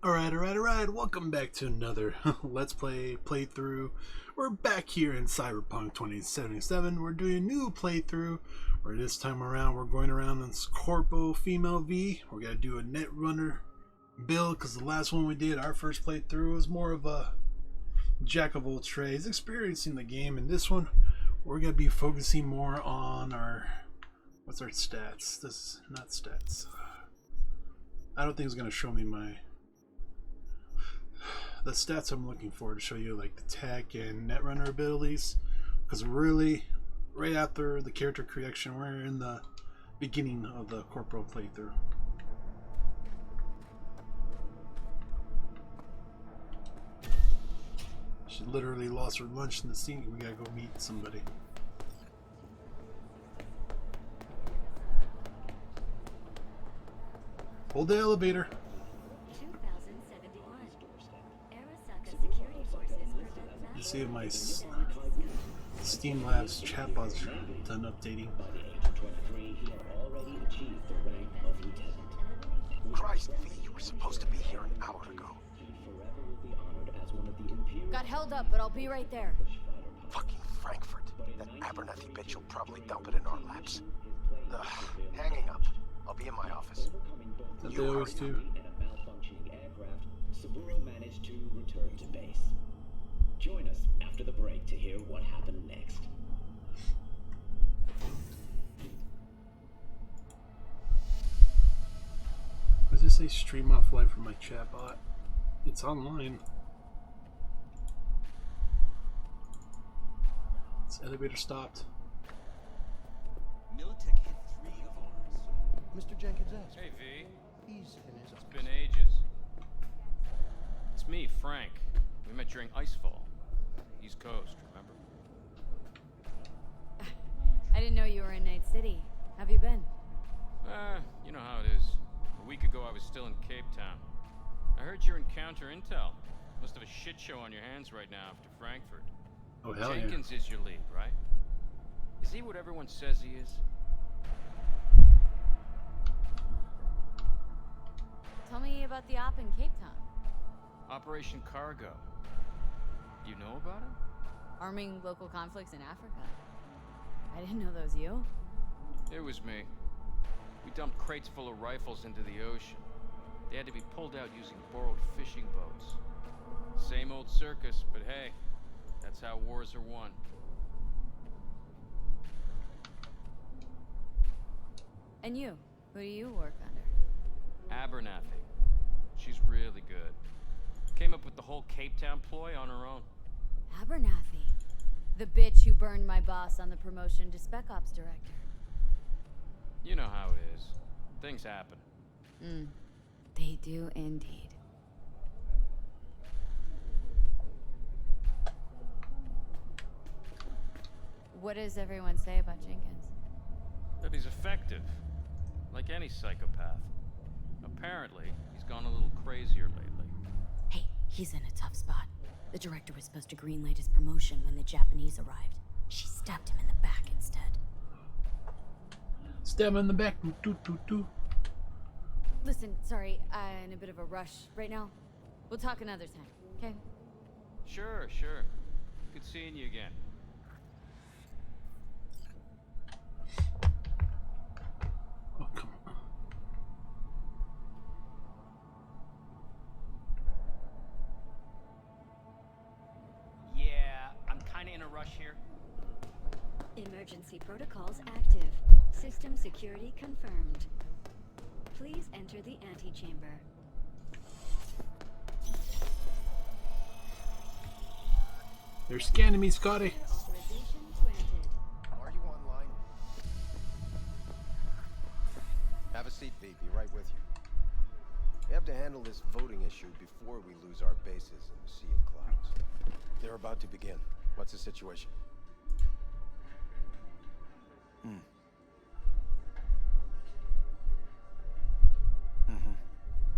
Alright, welcome back to another Let's Play playthrough. We're back here in Cyberpunk 2077. We're doing a new playthrough, where this time around we're going around in this Corpo female V. We're going to do a Netrunner build, because the last one we did, our first playthrough, was more of a jack of all trades, experiencing the game. And this one, we're going to be focusing more on our, what's our stats? This is not stats. I don't think it's going to show me the stats I'm looking for to show you, like the tech and Netrunner abilities, because really right after the character creation, we're in the beginning of the Corpo playthrough. She literally lost her lunch in the scene. We gotta go meet somebody. Hold the elevator. Let's see if my Steam Labs chatbot's done updating. Christ, V, you were supposed to be here an hour ago. Got held up, but I'll be right there. Fucking Frankfurt. That Abernathy bitch will probably dump it in our laps. Ugh, hanging up. I'll be in my office. That they always do. Saburo managed to return to base. Join us after the break to hear what happened next. Does it say stream offline from my chatbot? It's online. This elevator stopped. Militech hit 3 of ours. Mr. Jenkins asked. Hey, V. He's in his It's office. been ages. It's me, Frank. We met during Icefall. East Coast, remember? I didn't know you were in Night City. Have you been? You know how it is. A week ago I was still in Cape Town. I heard you're in counter intel. Must have a shit show on your hands right now after Frankfurt. Oh, hell yeah. Jenkins is your lead, right? Is he what everyone says he is? Tell me about the op in Cape Town. Operation Cargo. You know about it? Arming local conflicts in Africa. I didn't know that was you. It was me. We dumped crates full of rifles into the ocean. They had to be pulled out using borrowed fishing boats. Same old circus, but hey, that's how wars are won. And you? Who do you work under? Abernathy. She's really good. Came up with the whole Cape Town ploy on her own. Abernathy. The bitch who burned my boss on the promotion to Spec Ops Director. You know how it is. Things happen. They do indeed. What does everyone say about Jenkins? That he's effective. Like any psychopath. Apparently, he's gone a little crazier lately. Hey, he's in a tough spot. The director was supposed to greenlight his promotion when the Japanese arrived. She stabbed him in the back instead. Stab him in the back. Doo. Listen, sorry, I'm in a bit of a rush right now. We'll talk another time, okay? Sure. Good seeing you again. Oh, come on. Yeah, I'm kinda in a rush here. Emergency protocols active. System security confirmed. Please enter the antechamber. They're scanning me, Scotty. Authorization granted. Are you online? Have a seat, V. Be right with you. We have to handle this voting issue before we lose our bases in the sea of clouds. They're about to begin. What's the situation?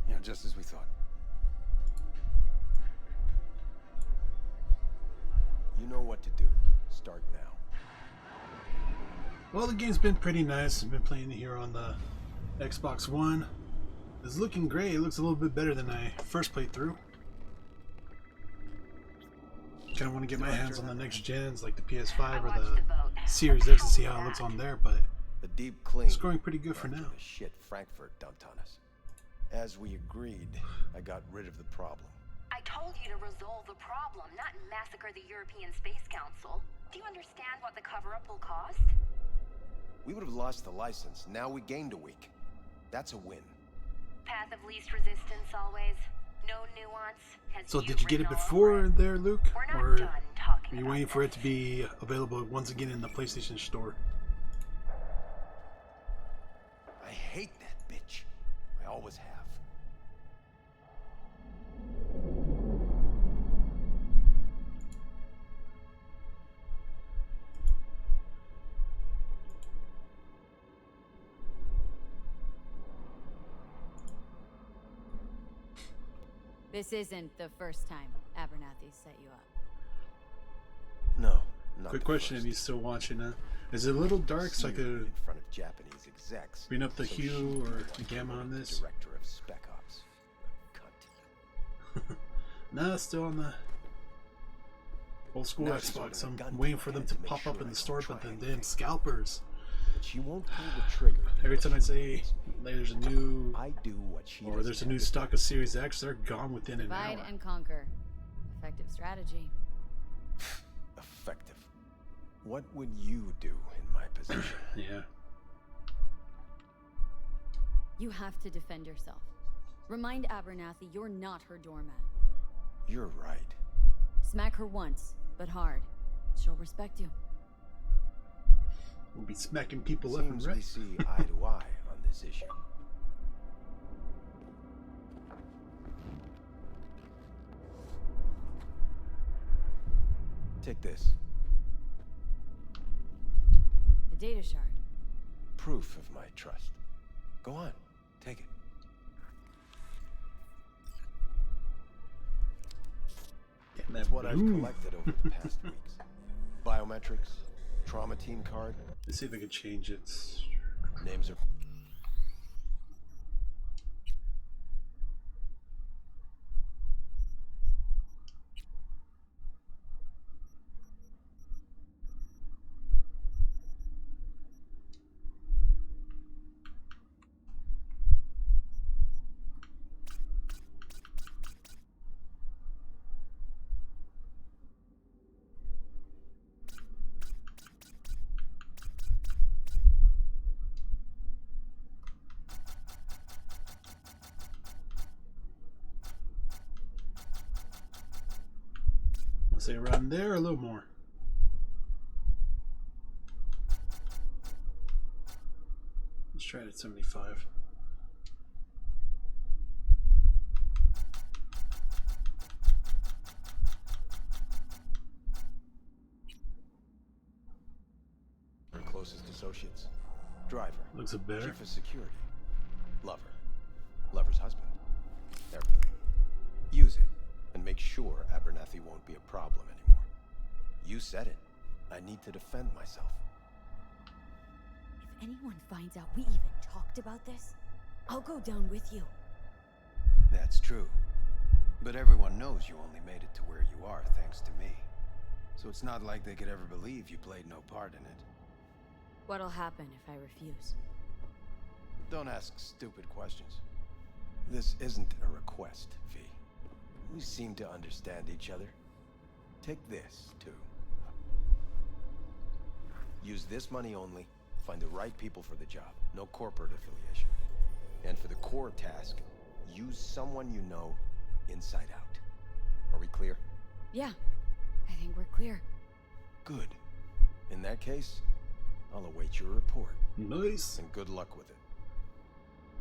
Yeah, just as we thought. You know what to do. Start now. Well, the game's been pretty nice. I've been playing it here on the Xbox One. It's looking great. It looks a little bit better than I first played through. Kind of want to get my hands on the next gens like the PS5 or the Series X to see how it looks on there, but The deep clean. it's going pretty good for after now. The shit Frankfurt dumped on us. As we agreed, I got rid of the problem. I told you to resolve the problem, not massacre the European Space Council. Do you understand what the cover-up will cost? We would have lost the license. Now we gained a week. That's a win. Path of least resistance always. No nuance. Has So did you get it written all before over it? there, Luke? We're not Or done are talking you about waiting for it this. to be available once again in the PlayStation Store? I hate that bitch. I always have. This isn't the first time Abernathy set you up. No, not Quick the question, first. if he's still watching that. Is it a little dark so I Seared could in front of Japanese execs. bring up the so hue she or could the get gamma rid on of the this? Director of Spec Ops. Cunt. Nah, still on the old school Now she's holding Xbox. a I'm gun to waiting my for them head to to make pop up sure in I the don't store, try but then anything. damn scalpers. But she won't pull the trigger. Every time I unless she say wants me. like, there's a new I do what she or there's a doesn't new have to stock of Series X, they're gone within an Divide hour. and conquer. Effective strategy. do. Effective. What would you do in my position? Yeah. You have to defend yourself. Remind Abernathy you're not her doormat. You're right. Smack her once, but hard. She'll respect you. We'll be smacking people left and Seems right. we see eye to eye on this issue. Take this. A data shard. Proof of my trust. Go on. Take it. Getting that That's what I've blue. collected over the past weeks. Biometrics, trauma team card, Let's see if I can change it. names are... I'll say around there or a little more. Let's try it at 75. Her closest associates. Driver. Looks a bit better. Chief of security. Lover. Lover's husband. Everything. Use it, and make sure Abernathy won't be a problem anymore. You said it. I need to defend myself. If anyone finds out we even talked about this, I'll go down with you. That's true. But everyone knows you only made it to where you are thanks to me. So it's not like they could ever believe you played no part in it. What'll happen if I refuse? Don't ask stupid questions. This isn't a request, V. We seem to understand each other. Take this, too. Use this money only. Find the right people for the job. No corporate affiliation. And for the core task, use someone you know inside out. Are we clear? Yeah, I think we're clear. Good. In that case, I'll await your report. Nice. And good luck with it.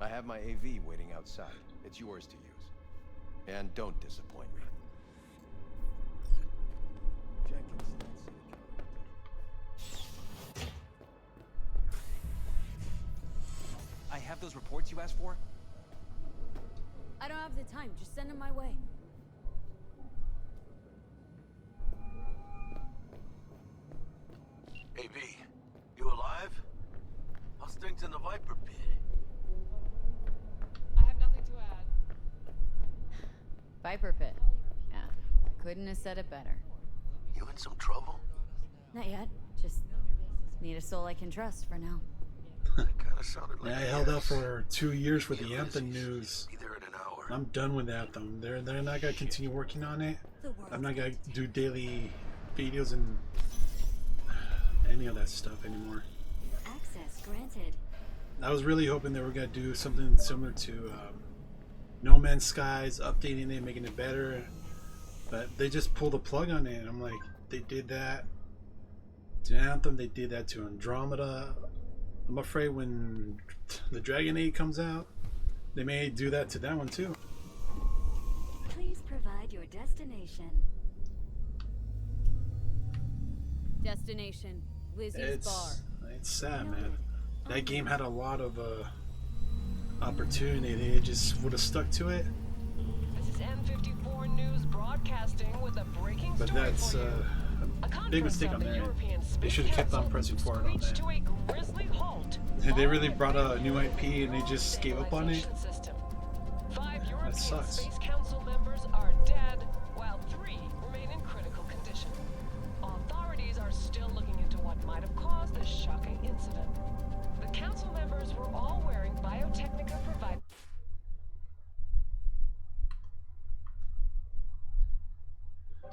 I have my AV waiting outside. It's yours to use. And don't disappoint me. Jenkins. I have those reports you asked for? I don't have the time. Just send them my way. Hey, V, you alive? How's things in the Viper pit? I have nothing Viper Pit. Yeah, couldn't have said it better. You in some trouble? Not yet. Just need a soul I can trust for now. That kind of sounded like Yeah, I a held out yes. for 2 years for the Get Anthem Lizzie's. news. Be there in an hour. I'm done with Anthem. They're not gonna continue working on it. I'm not gonna do daily videos and any of that stuff anymore. Access granted. I was really hoping they were gonna do something similar to No Man's Skies, updating it, making it better, but they just pulled the plug on it. I'm like, they did that to Anthem, they did that to Andromeda. I'm afraid when the Dragon Age comes out, they may do that to that one too. Please provide your destination. Destination, Lizzie's bar. It's sad, man. That game had a lot of opportunity. They just would have stuck to it. This is N54 News broadcasting with a breaking But story that's for you. a big mistake on their end. They should have kept on pressing forward on that. To a grisly halt They really brought out a new IP and they just gave up on it. system. 5 European sucks. Space Council members are dead, while 3 remain in critical condition. Authorities are still looking into what might have caused this shocking incident. The council members were all wearing Biotechnica provided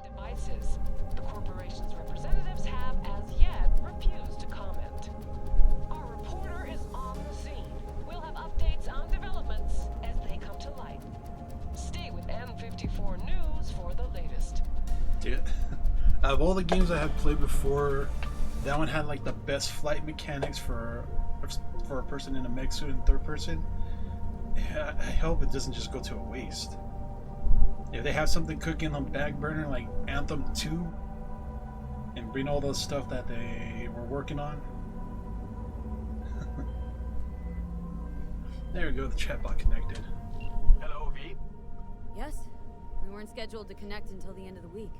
devices. The corporation's representatives have, as yet, refused to comment. Our reporter is on the scene. We'll have updates on developments as they come to light. Stay with N54 News for the latest. Dude, out of all the games I have played before, that one had like the best flight mechanics for a person in a mech suit in third person. Yeah, I hope it doesn't just go to a waste. If they have something cooking on back burner like Anthem 2 and bring all those stuff that they were working on. There we go, the chatbot connected. Hello, V. Yes, we weren't scheduled to connect until the end of the week.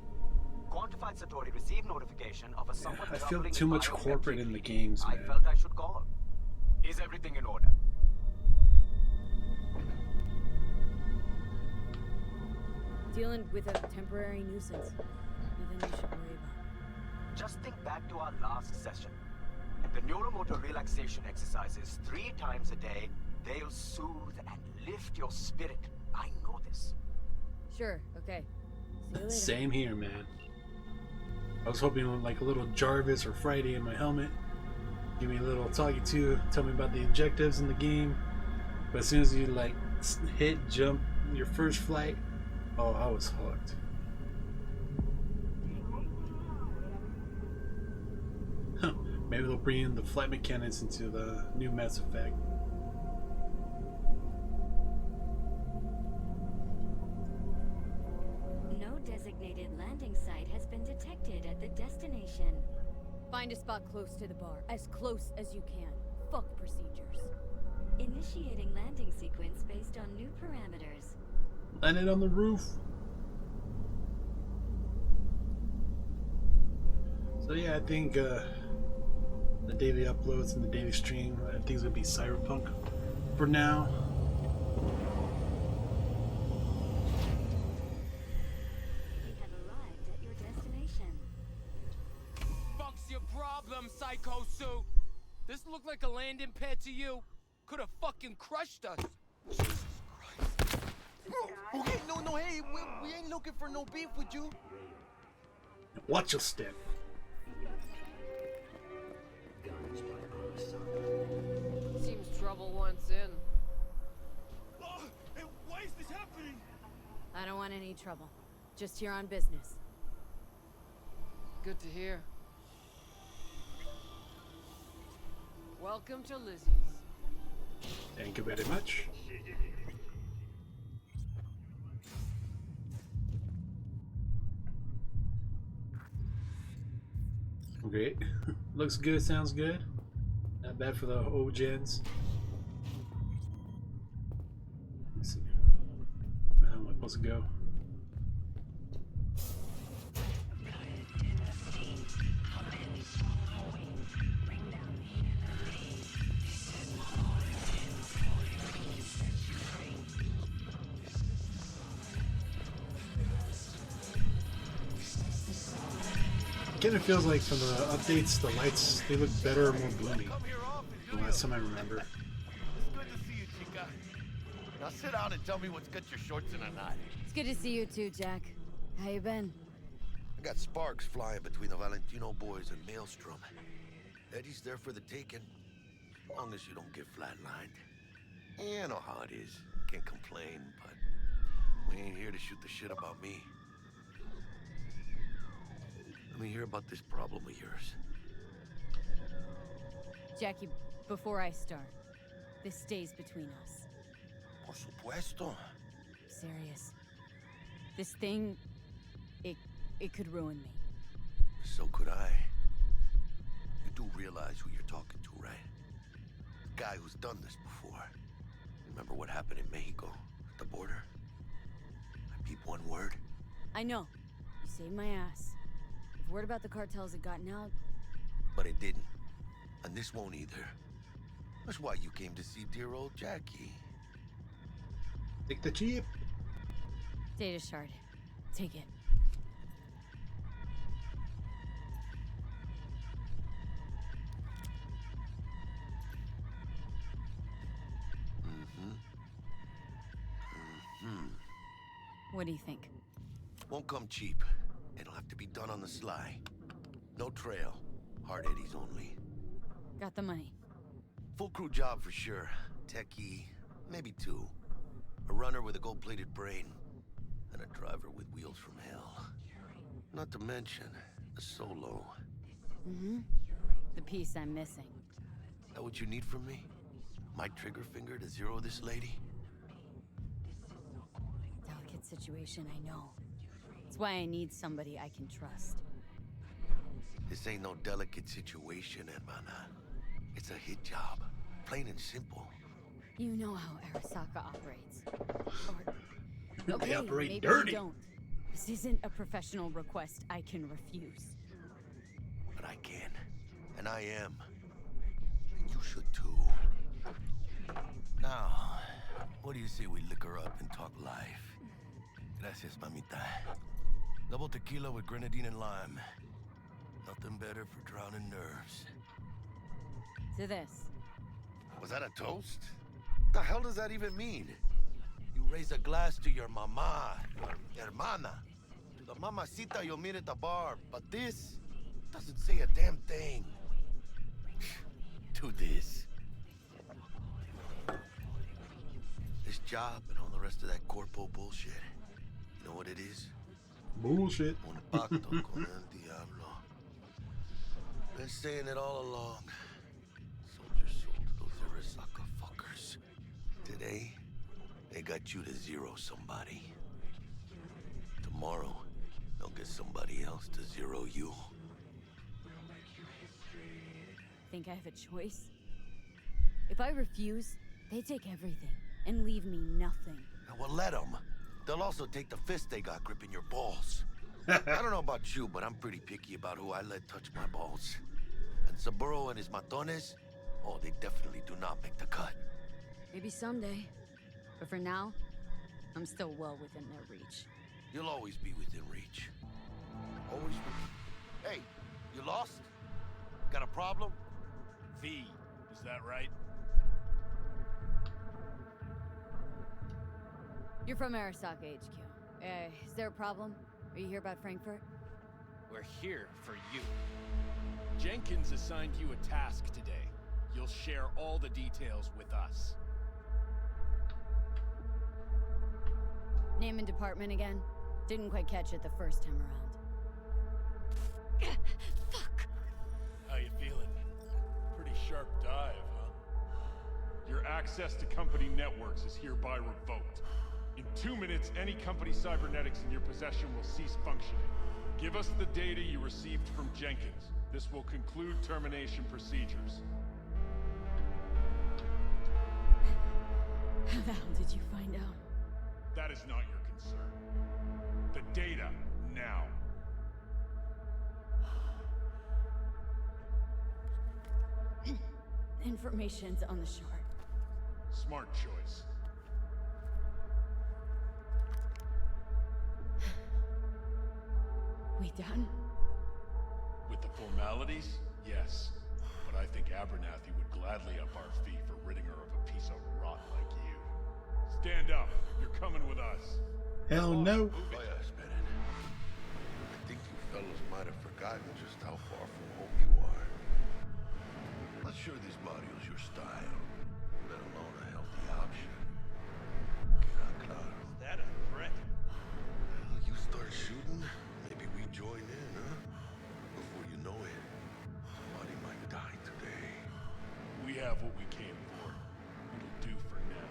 Quantified Satori received notification of a somewhat I feel troubling too much biometric corporate in the reading. games, I man. felt I should call. Is everything in order? Dealing with a temporary nuisance. Nothing you should worry about. Just think back to our last session. The neuromotor relaxation exercises 3 times a day, they'll soothe and lift your spirit. I know this. Sure, okay. See you later. Same here, man. I was hoping like a little Jarvis or Friday in my helmet. Give me a little talkie to, tell me about the objectives in the game. But as soon as you like jump your first flight, oh, I was hooked. Maybe they'll bring in the flight mechanics into the new Mass Effect. No designated landing site has been detected at the destination. Find a spot close to the bar. As close as you can. Fuck procedures. Initiating landing sequence based on new parameters. Land it on the roof. So yeah, I think the daily uploads and the daily stream, I think it's gonna be Cyberpunk for now. You have arrived at your destination. Fuck's your problem, Psycho Suit? This look like a landing pad to you? Could have fucking crushed us. Jesus Christ. Okay, no, hey, we ain't looking for no beef with you. Watch your step. Seems trouble once in. Hey, why is this happening? I don't want any trouble. Just here on business. Good to hear. Welcome to Lizzie's. Thank you very much. Great. Looks good, sounds good. Not bad for the old gens. Let's see. How am I supposed to go? Kind of feels like from the updates, the lights, they look better and more bloomy. The last time I remember. It's good to see you, chica. Now sit down and tell me what's got your shorts in a knot. It's good to see you too, Jack. How you been? I got sparks flying between the Valentino boys and Maelstrom. Eddie's there for the taking, as long as you don't get flatlined. You know how it is. Can't complain, but we ain't here to shoot the shit about me. Let me hear about this problem of yours. Jackie, before I start, this stays between us. Por supuesto. Serious. This thing, it could ruin me. So could I. You do realize who you're talking to, right? The guy who's done this before. Remember what happened in Mexico, at the border? I peep one word. I know. You saved my ass. If word about the cartels had gotten out... But it didn't. And this won't either. That's why you came to see dear old Jackie. Take the jeep. Data shard. Take it. What do you think? Won't come cheap. It'll have to be done on the sly. No trail. Hard eddies only. Got the money. Full crew job for sure. Techie, maybe two. A runner with a gold-plated brain. And a driver with wheels from hell. Not to mention, a solo. Mm-hmm. The piece I'm missing. That what you need from me? My trigger finger to zero this lady? Delicate situation, I know. It's why I need somebody I can trust. This ain't no delicate situation, hermana. It's a hit job. Plain and simple. You know how Arasaka operates. Or... They Okay, operate maybe dirty. you don't. This isn't a professional request I can refuse. But I can. And I am. And you should too. Now, what do you say we liquor up and talk life? Gracias, mamita. Double tequila with grenadine and lime. Nothing better for drowning nerves. To this. Was that a toast? What the hell does that even mean? You raise a glass to your mama, your hermana, to the mamacita you'll meet at the bar, but this doesn't say a damn thing. Do this. This job and all the rest of that Corpo bullshit. You know what it is? Bullshit. Un pacto con el diablo. Been saying it all along. Sold your soul to those Arasaka fuckers. Today, they got you to zero somebody. Tomorrow, they'll get somebody else to zero you. Think I have a choice? If I refuse, they take everything and leave me nothing. Now, well, let them. They'll also take the fist they got gripping your balls. I don't know about you, but I'm pretty picky about who I let touch my balls. And Saburo and his matones, oh, they definitely do not make the cut. Maybe someday. But for now, I'm still well within their reach. You'll always be within reach. Always. Hey, you lost? Got a problem? V, is that right? You're from Arasaka HQ. Is there a problem? Are you here about Frankfurt? We're here for you. Jenkins assigned you a task today. You'll share all the details with us. Name and department again? Didn't quite catch it the first time around. Fuck! How you feeling? Pretty sharp dive, huh? Your access to company networks is hereby revoked. In 2 minutes, any company cybernetics in your possession will cease functioning. Give us the data you received from Jenkins. This will conclude termination procedures. How the hell did you find out? That is not your concern. The data, now. Information's on the shard. Smart choice. We done? With the formalities, yes. But I think Abernathy would gladly up our fee for ridding her of a piece of rot like you. Stand up. You're coming with us. Hell no. Oh yes, Bennett. I think you fellas might have forgotten just how far from home you are. Not sure this barrio's your style, let alone a healthy option. Queda claro. Is that a threat? Well, you start shooting, maybe we join in, huh? Before you know it, somebody might die today. We have what we came for. It'll do for now.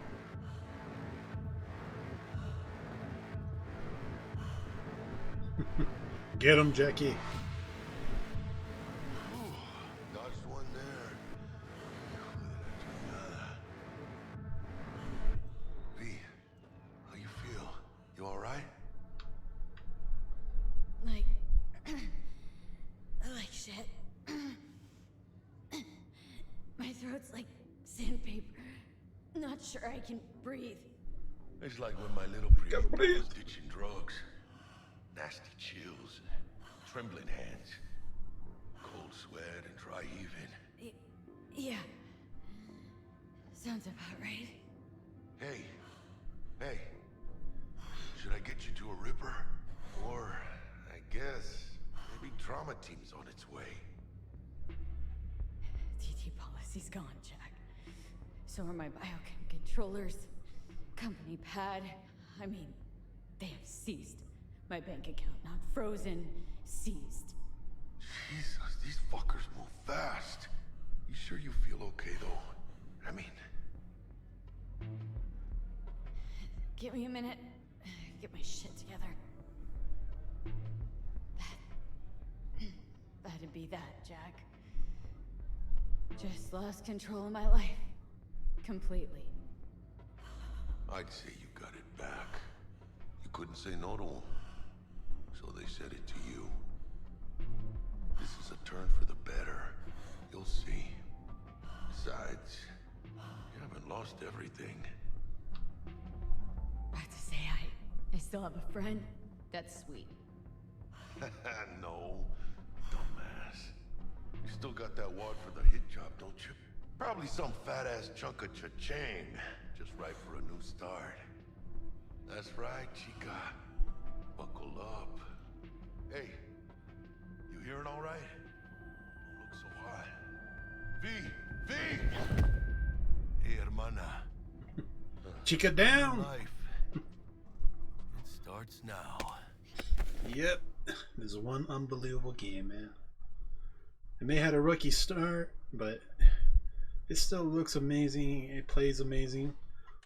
Get him, Jackie. Dodged one there. V, how you feel? You all right? Like shit. My throat's like sandpaper. Not sure I can breathe. It's like when my little priest was ditching drugs. Nasty chills, trembling hands, cold sweat and dry heaving. Yeah. Sounds about right. Hey, should I get you to a Ripper? Or, I guess, maybe trauma team's on its way. TT policy's gone, Jack. So are my biochem controllers, company pad. I mean, they have seized my bank account, not frozen, seized. Jesus, these fuckers move fast. You sure you feel okay, though? I mean... Give me a minute. Get my shit together. That'd be that, Jack. Just lost control of my life. Completely. I'd say you got it back. You couldn't say no to them. So they said it to you. This is a turn for the better. You'll see. Besides, you haven't lost everything. About to say I still have a friend. That's sweet. No, dumbass. You still got that wad for the hit job, don't you? Probably some fat-ass chunk of cha-ching. Just right for a new start. That's right, chica. Buckle up. Hey, you hearing all right? Don't look so hot. V! Hey, hermana. Chica down! Life. It starts now. Yep. This is one unbelievable game, man. It may have had a rookie start, but it still looks amazing. It plays amazing.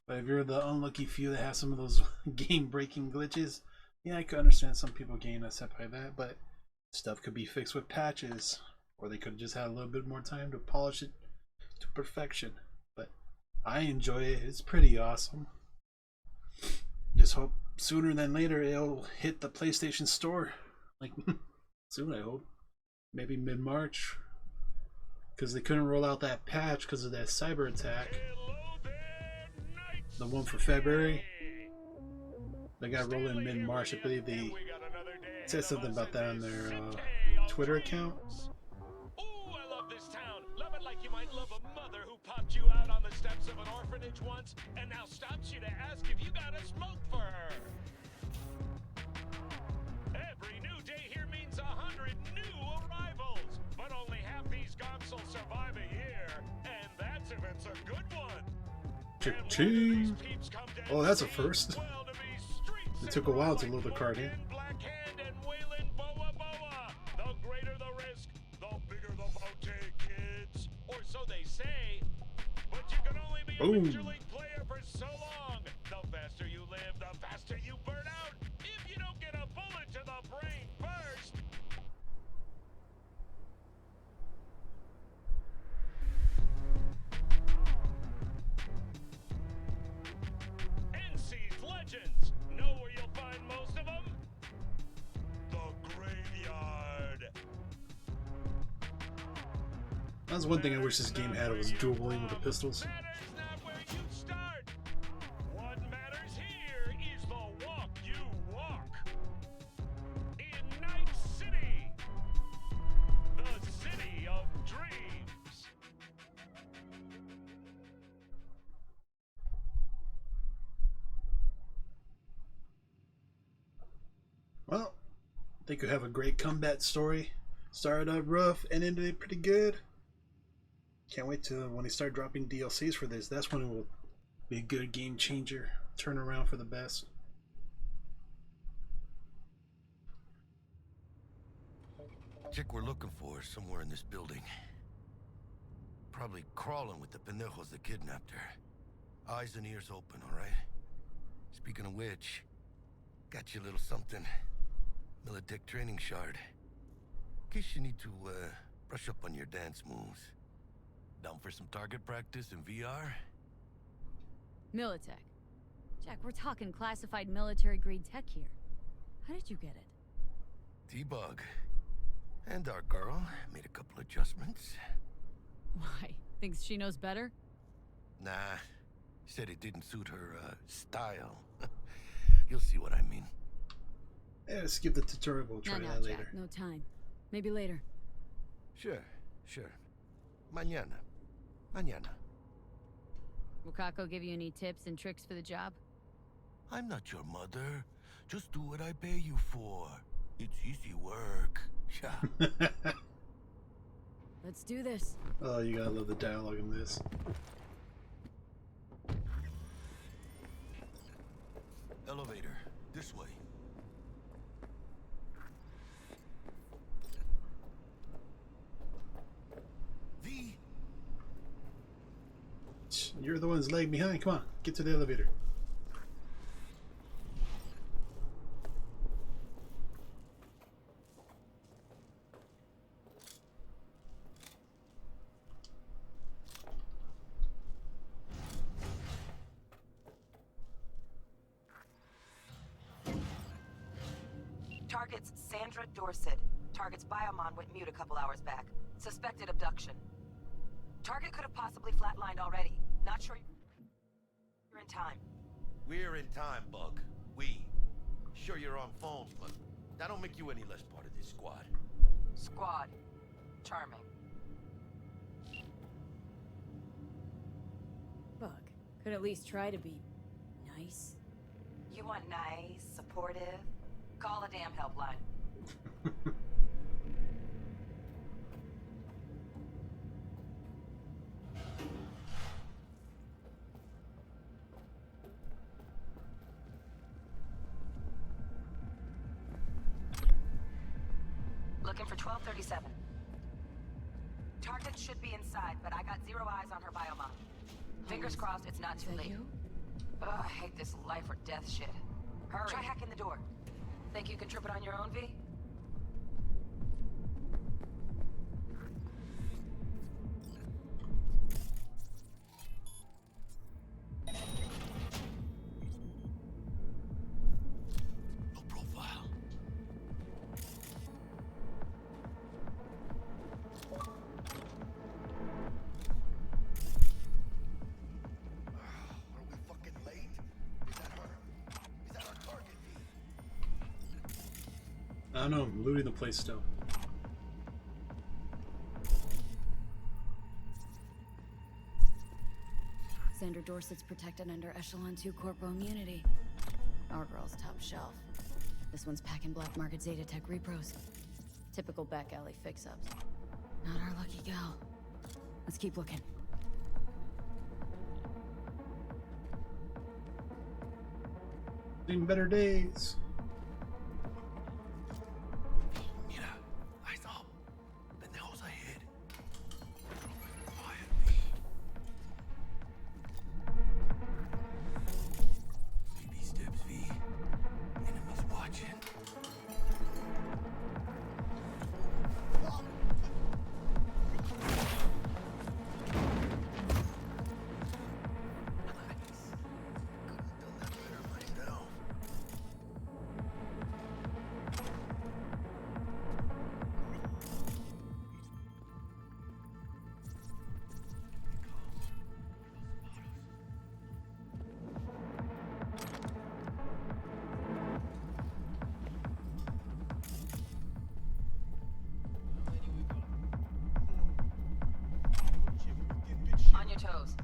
But if you're the unlucky few that have some of those game-breaking glitches, yeah, I could understand some people getting upset by that, but stuff could be fixed with patches, or they could just have a little bit more time to polish it to perfection. But I enjoy it. It's pretty awesome. Just hope sooner than later it'll hit the PlayStation Store. Like, soon, I hope. Maybe mid-March. Because they couldn't roll out that patch because of that cyber attack. The one for February. They got rolled in mid-March. I believe they said something about that on their Twitter account. Ooh, I love this town. Love it like you might love a mother who popped you out on the steps of an orphanage once and now stops you to ask if you got a smoke for her. Every new day here means 100 new arrivals, but only half these gonzels survive a year, and that's if it's a good one. Cha-ching! Oh, that's a first. It took a while to load the card in. The greater the risk, the bigger the bounty, kids. Or so they say. But you can only be a Major League player for so long. The faster you live, the faster you burn out. If you don't get a bullet to the brain first. NC's Legends. Know where you'll find most of them? The graveyard. That's one thing I wish this game had, was dueling with the pistols. Matters not where you start. What matters here is the walk you walk. In Night City. think you'll have a great combat story. Started up rough and ended it pretty good. Can't wait till when they start dropping DLCs for this. That's when it will be a good game changer. Turn around for the best. Chick we're looking for is somewhere in this building. Probably crawling with the pendejos that kidnapped her. Eyes and ears open, all right? Speaking of which, got you a little something. Militech training shard. In case you need to, brush up on your dance moves. Down for some target practice in VR? Militech. Jack, we're talking classified military-grade tech here. How did you get it? T-Bug. And our girl made a couple adjustments. Why? Thinks she knows better? Nah. Said it didn't suit her, style. You'll see what I mean. Yeah, skip the tutorial. We'll try that later. Jack, no time. Maybe later. Sure. Mañana. Will Kako give you any tips and tricks for the job? I'm not your mother. Just do what I pay you for. It's easy work. Yeah. Let's do this. Oh, you gotta love the dialogue in this. Elevator. This way. V. You're the ones lagging behind. Come on, get to the elevator. Target's Sandra Dorset. Target's biomon went mute a couple hours back. Suspected abduction. Target could have possibly flatlined already. Not sure you're in time. We're in time, Bug. We. Sure you're on phones, but that don't make you any less part of this squad. Squad. Charming. Bug, could at least try to be nice. You want nice, supportive? Call a damn helpline. Looking for 1237. Target should be inside, but I got 0 eyes on her biomon. Fingers crossed it's not too late. Ugh, I hate this life or death shit. Hurry. Try hacking the door. Think you can trip it on your own, V? No profile. Are we fucking late? Is that her? Is that our target, V? I don't know, I'm looting the place still. Sandra Dorset's protected under Echelon 2 Corpo immunity. Our girl's top shelf. This one's packing black market Zeta Tech repros. Typical back alley fix-ups. Not our lucky gal. Let's keep looking. Seen better days. On your toes.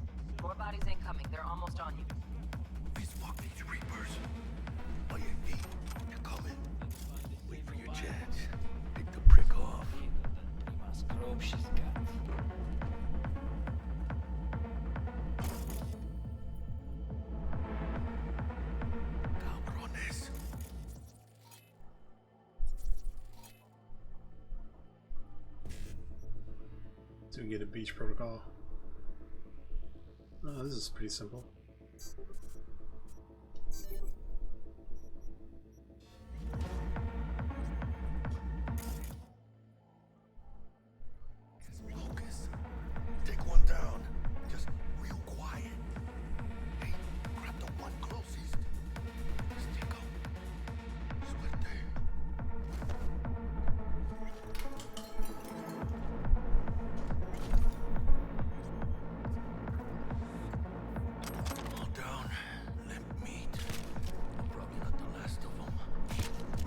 More bodies incoming. They're almost on you. Please fuck these Reapers. Oh yeah, V, you're coming. Wait for your chance. hope she's got. Cabrones. So we get a beach protocol. Oh, this is pretty simple. Lucas, take one down. Just real quiet. Hey, grab the one closest. Stick up. Suerte. All down. Limp meat. Probably not the last of them.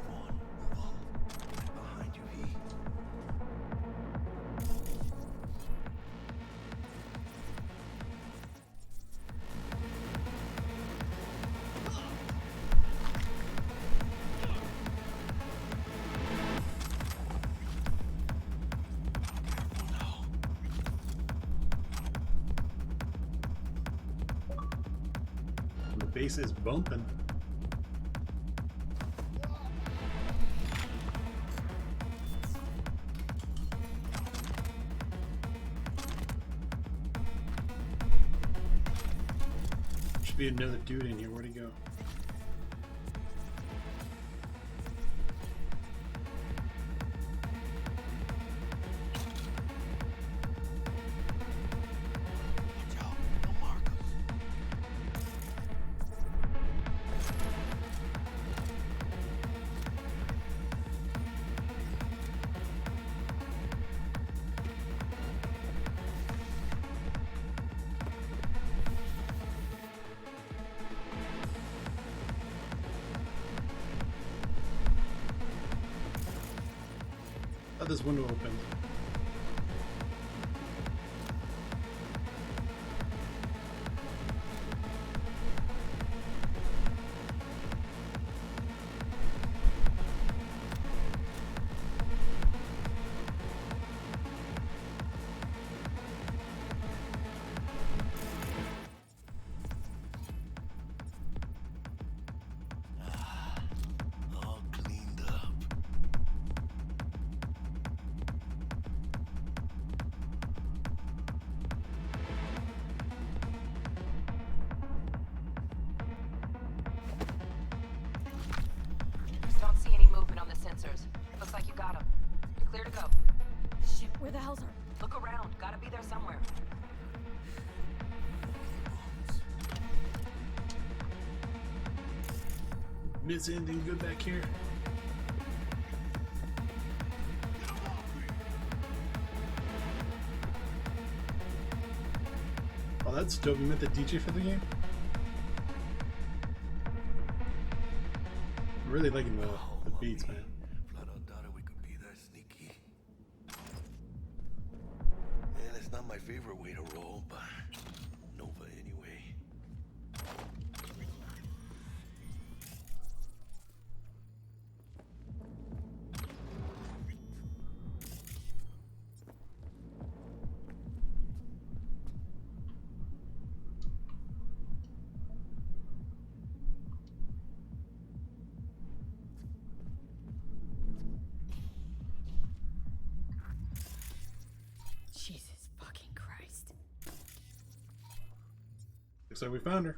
One, move up. Behind you, V. The bass is bumping. Should be another dude in here. Where'd he go? Watch out. They'll mark us. Thought this window opened. All cleaned up. Just don't see any movement on the sensors. Looks like you got them. You're clear to go. Shit, where the hell's her? Look around. Gotta be there somewhere. Miss anything good back here? Oh, that's dope. You met the DJ for the game? I'm really liking the beats, man. Flat out doubted we could be that sneaky. And it's not my favorite way to roll, but Nova anyway. Jesus fucking Christ. Looks like we found her.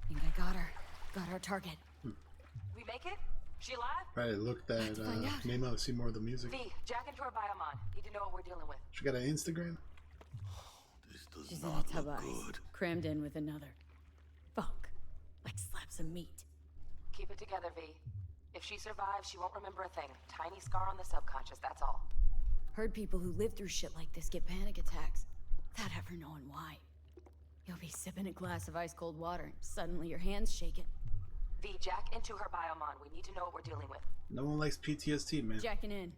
Think I got her. Got our target. We make it? She alive? Probably look that find out. name out, see more of the music. V, jack into her biomon. Need to know what we're dealing with. She got an Instagram? This does She's in a not tub look of ice, good. crammed in with another. Fuck. Like slabs of meat. Keep it together, V. If she survives, she won't remember a thing. Tiny scar on the subconscious, that's all. Heard people who live through shit like this get panic attacks without ever knowing why. You'll be sipping a glass of ice cold water and suddenly your hand's shaking. V, jack into her biomon. We need to know what we're dealing with. No one likes PTSD, man. Jacking in.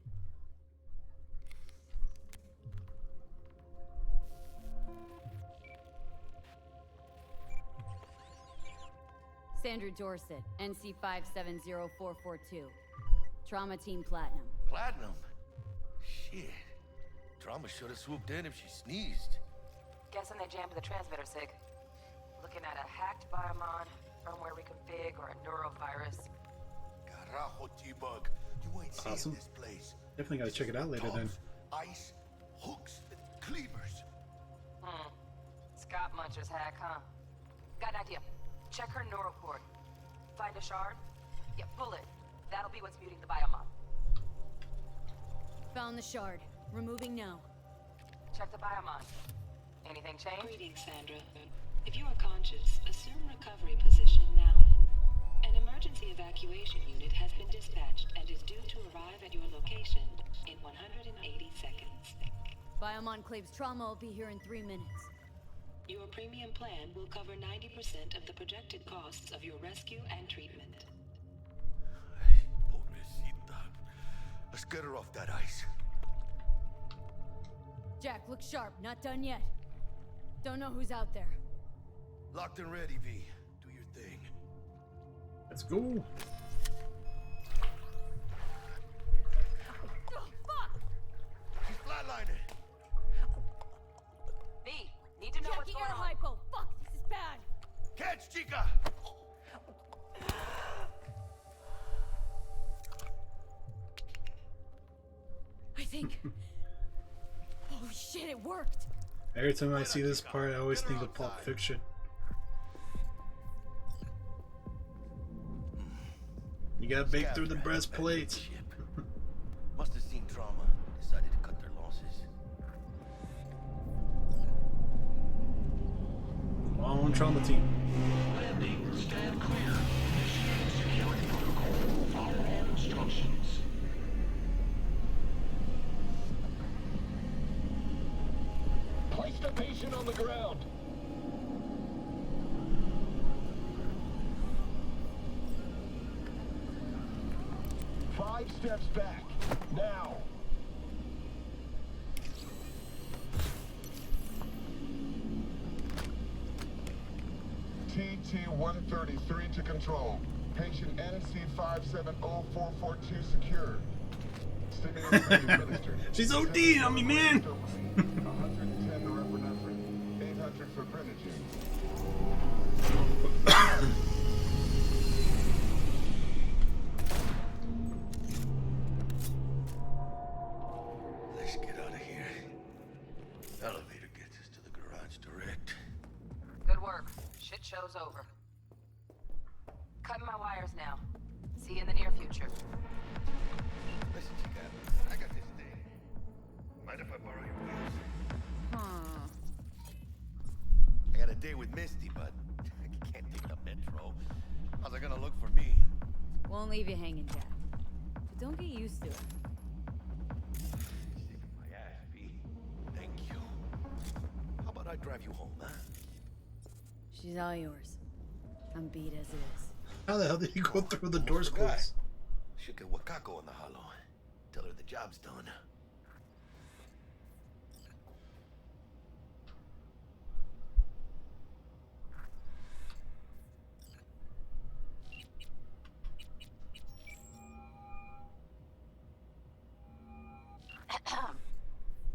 Sandra Dorset, NC 570442. Trauma Team Platinum. Platinum? Shit. Trauma should have swooped in if she sneezed. Guessing they jammed the transmitter, Sig. Looking at a hacked biomon, firmware reconfig, or a neurovirus. Carajo, T-Bug. You ain't Awesome. seeing this place. Definitely gotta check it out later then. Ice, hooks, cleavers. Scott Muncher's hack, huh? Got an idea. Check her neural cord. Find a shard? Yeah, pull it. That'll be what's muting the biomon. Found the shard. Removing now. Check the biomon. Anything change? Greetings, Sandra. If you are conscious, assume recovery position now. An emergency evacuation unit has been dispatched and is due to arrive at your location in 180 seconds. Biomon claims trauma will be here in 3 minutes. Your premium plan will cover 90% of the projected costs of your rescue and treatment. Pobrecita. Let's get her off that ice. Jack, look sharp. Not done yet. Don't know who's out there. Locked and ready, V. Do your thing. Let's go. Oh, fuck! She's flatlining. V, need to know what's Jackie, going air on. hypo. Fuck, this is bad. Catch, chica! I think... Holy shit, it worked! Every time I see this part, I always think of Pulp Fiction. You gotta bake through the breastplate. Must have seen trauma. Decided to cut their losses. Come on, trauma team. Landing, stand clear. Initiate security protocol. Follow all instructions. Place the patient on the ground. Five steps back. Now. TT-133 to control. Patient NC570442 secured. Stimulants administered. She's OD'ing on me, man! 110 norepinephrine. 800 for Grenogen. Let's get out of here. Elevator gets us to the garage direct. Good work. Shit show's over. Cutting my wires now. See you in the near future. Listen, chica. I got this thing. Mind if I borrow your wheels? I got a date with Misty, but I can't take the metro. How's it gonna look for me? Won't leave you hanging, Jack. But don't get used to it. My ass, B. Thank you. How about I drive you home, huh? She's all yours. I'm beat as it is. How the hell did you go through the doors closed? Should get Wakako in the hollow. Tell her the job's done.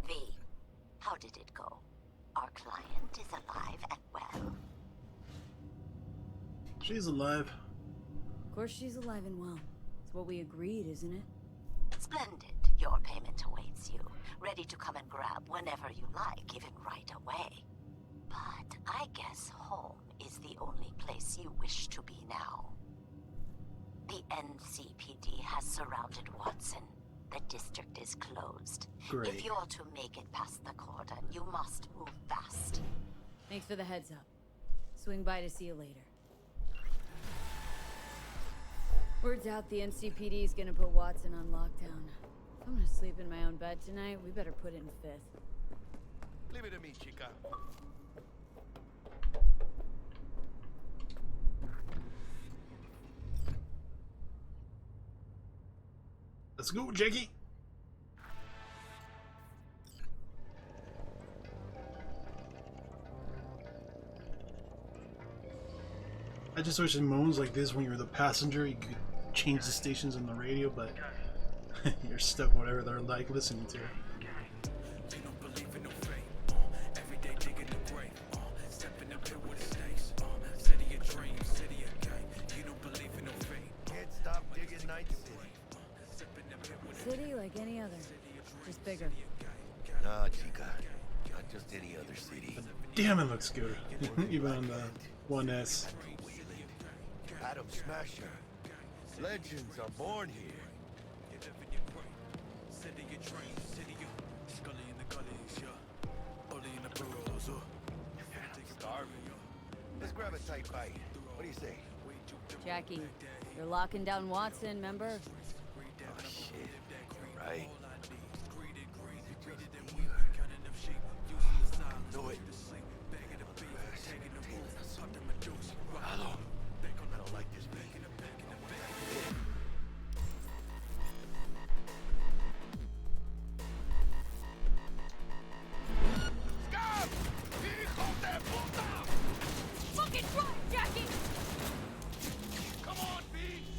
V, how did it go? Our client is alive and well. She's alive. Of course she's alive and well. It's what we agreed, isn't it? Splendid. Your payment awaits you, ready to come and grab whenever you like, even right away. But I guess home is the only place you wish to be now. The NCPD has surrounded Watson. The district is closed. Great. If you're to make it past the cordon, you must move fast. Thanks for the heads up. Swing by to see you later. Word's out the NCPD's gonna put Watson on lockdown. If I'm gonna sleep in my own bed tonight, we better put it in fifth. Leave it to me, chica. Let's go, Jackie. I just wish in moments like this, when you're the passenger, you could change the stations on the radio, but you're stuck whatever they're like listening to. City like any other, just bigger. Nah, chica, not just any other city. Damn, it looks good. Even on the 1S. Adam Smasher. Legends are born here. Starving. Let's grab a tight bite. What do you say? Jackie, you're locking down Watson, remember? Oh shit. Right. Know it. Hello. I don't like this beat. Scum! Hijo de puta! Fucking drive, Jackie! Come on, B!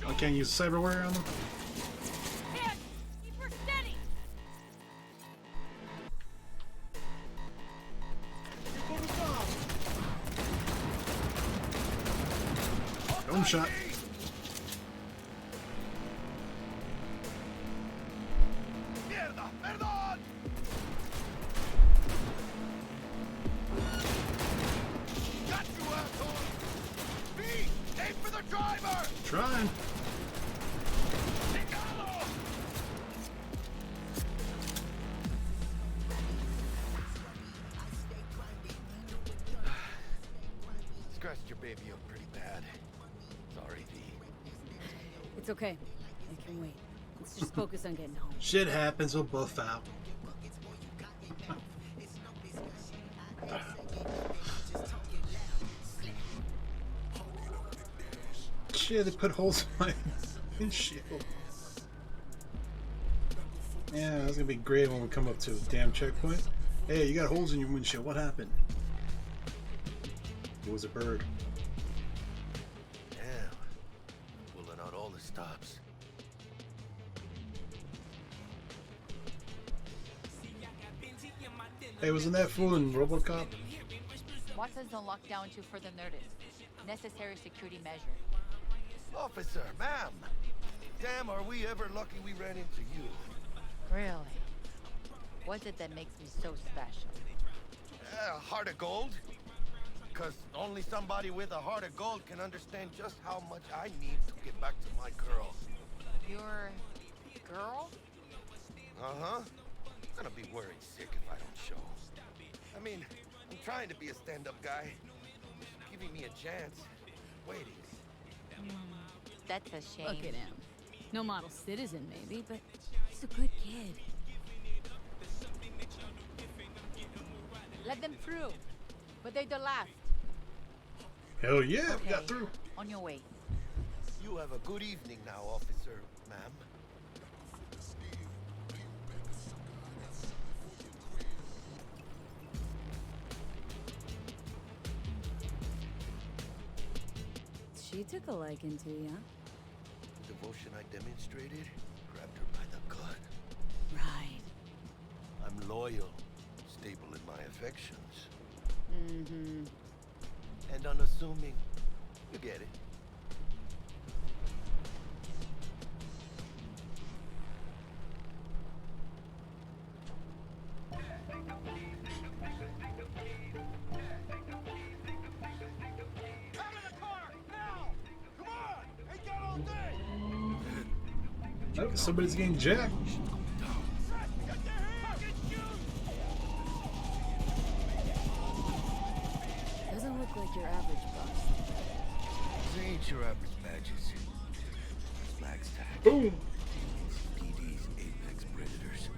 I can't use cyberware on them. Dad, keep her steady! Dome shot. Mierda, perdón! Got you, asshole! B, aim for the driver! Trying. Picado! Scratched your baby up pretty bad. Sorry, V. It's okay. I can wait. Let's just focus on getting home. Shit happens, we'll buff out. Shit, they put holes in my windshield. Yeah, that's gonna be great when we come up to a damn checkpoint. Hey, you got holes in your windshield. What happened? It was a bird. Damn. Pulling out all the stops. Hey, wasn't that fool in RoboCop? Watson's on lockdown to further notice. Necessary security measure. Officer, ma'am. Damn, are we ever lucky we ran into you. Really? What's it that makes me so special? Heart of gold? Because only somebody with a heart of gold can understand just how much I need to get back to my girl. Your girl? Uh-huh. I'm gonna be worried sick if I don't show. I mean, I'm trying to be a stand-up guy. Giving me a chance. Waiting. That's a shame. Look at him. No model citizen, maybe, but he's a good kid. Let them through. But they're the last. Hell yeah, Okay, we got through. On your way. You have a good evening now, officer, ma'am. She took a liking to you. The devotion I demonstrated grabbed her by the gut. Right. I'm loyal, stable in my affections. Mm-hmm. And unassuming. You get it. Oh, somebody's getting jacked. Doesn't look like your average boss. They ain't your average badges. Flags tag. Boom. PD's apex predators.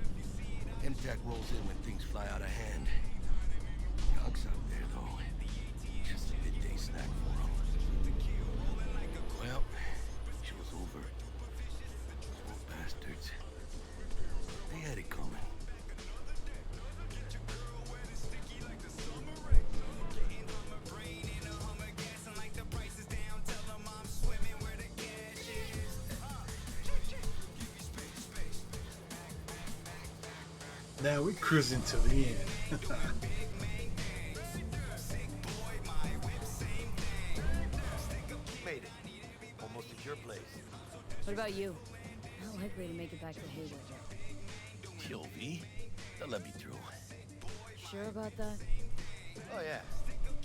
MTAC rolls in when things fly out of hand. Yonk's out there, though. Just a midday snack for him. Well, she was over. Those bastards. They had it coming. Now we're cruising to the end. Made it. Almost at your place. What about you? Not likely to make it back to Hayward yet. Chill, V. They'll let me through. Sure about that? Oh, yeah.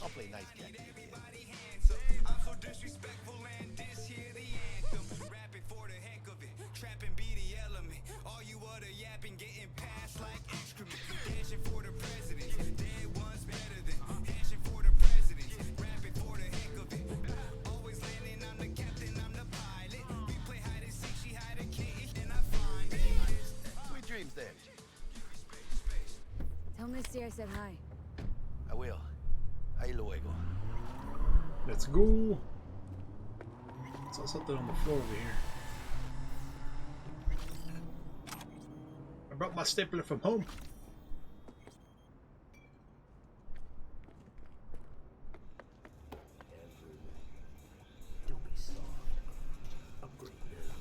I'll play nice guy to you, kid. Sweet dreams, then. Tell Misty I said hi. I will. Ahí luego. Let's go. Saw something on the floor over here. I brought my stapler from home. Don't be soft. Upgrade now.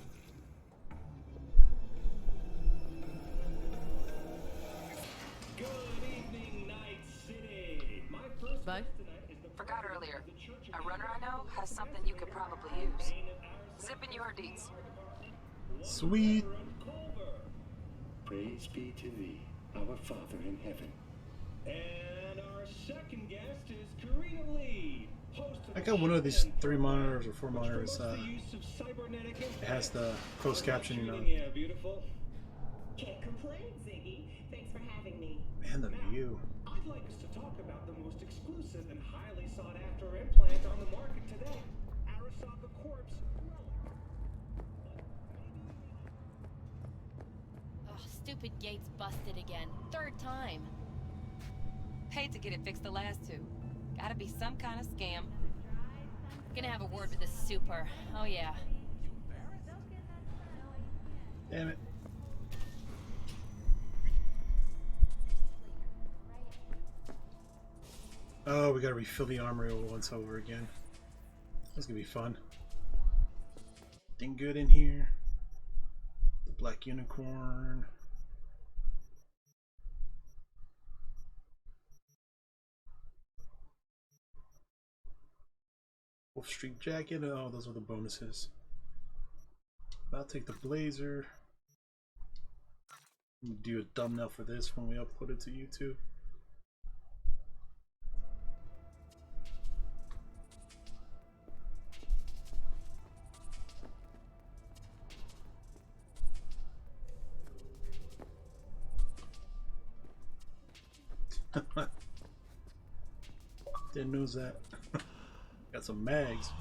Good evening, Night City. My first Bug? Forgot earlier. A runner I know has something you could probably use. Zipping you her deets. Sweet. Praise be to thee, our Father in heaven. And our second guest is Karina Lee. I got one of these 3 monitors or 4 monitors. It has the closed captioning on. Yeah, beautiful. Can't complain, Ziggy. Thanks for having me. Man, the view. I'd like us to talk about the most exclusive and highly sought after implant on the market today. Arasaka Corp's Oh, stupid gate's busted again. 3rd time. Paid to get it fixed the last 2. Gotta be some kind of scam. Gonna have a word with the super. Oh yeah. Damn it. Oh, we gotta refill the armory once over again. That's gonna be fun. Thing good in here. The black unicorn. Wolf Street jacket. Oh, those are the bonuses. I'll take the blazer. I'm gonna do a thumbnail for this when we upload it to YouTube. Didn't know that. Got some mags.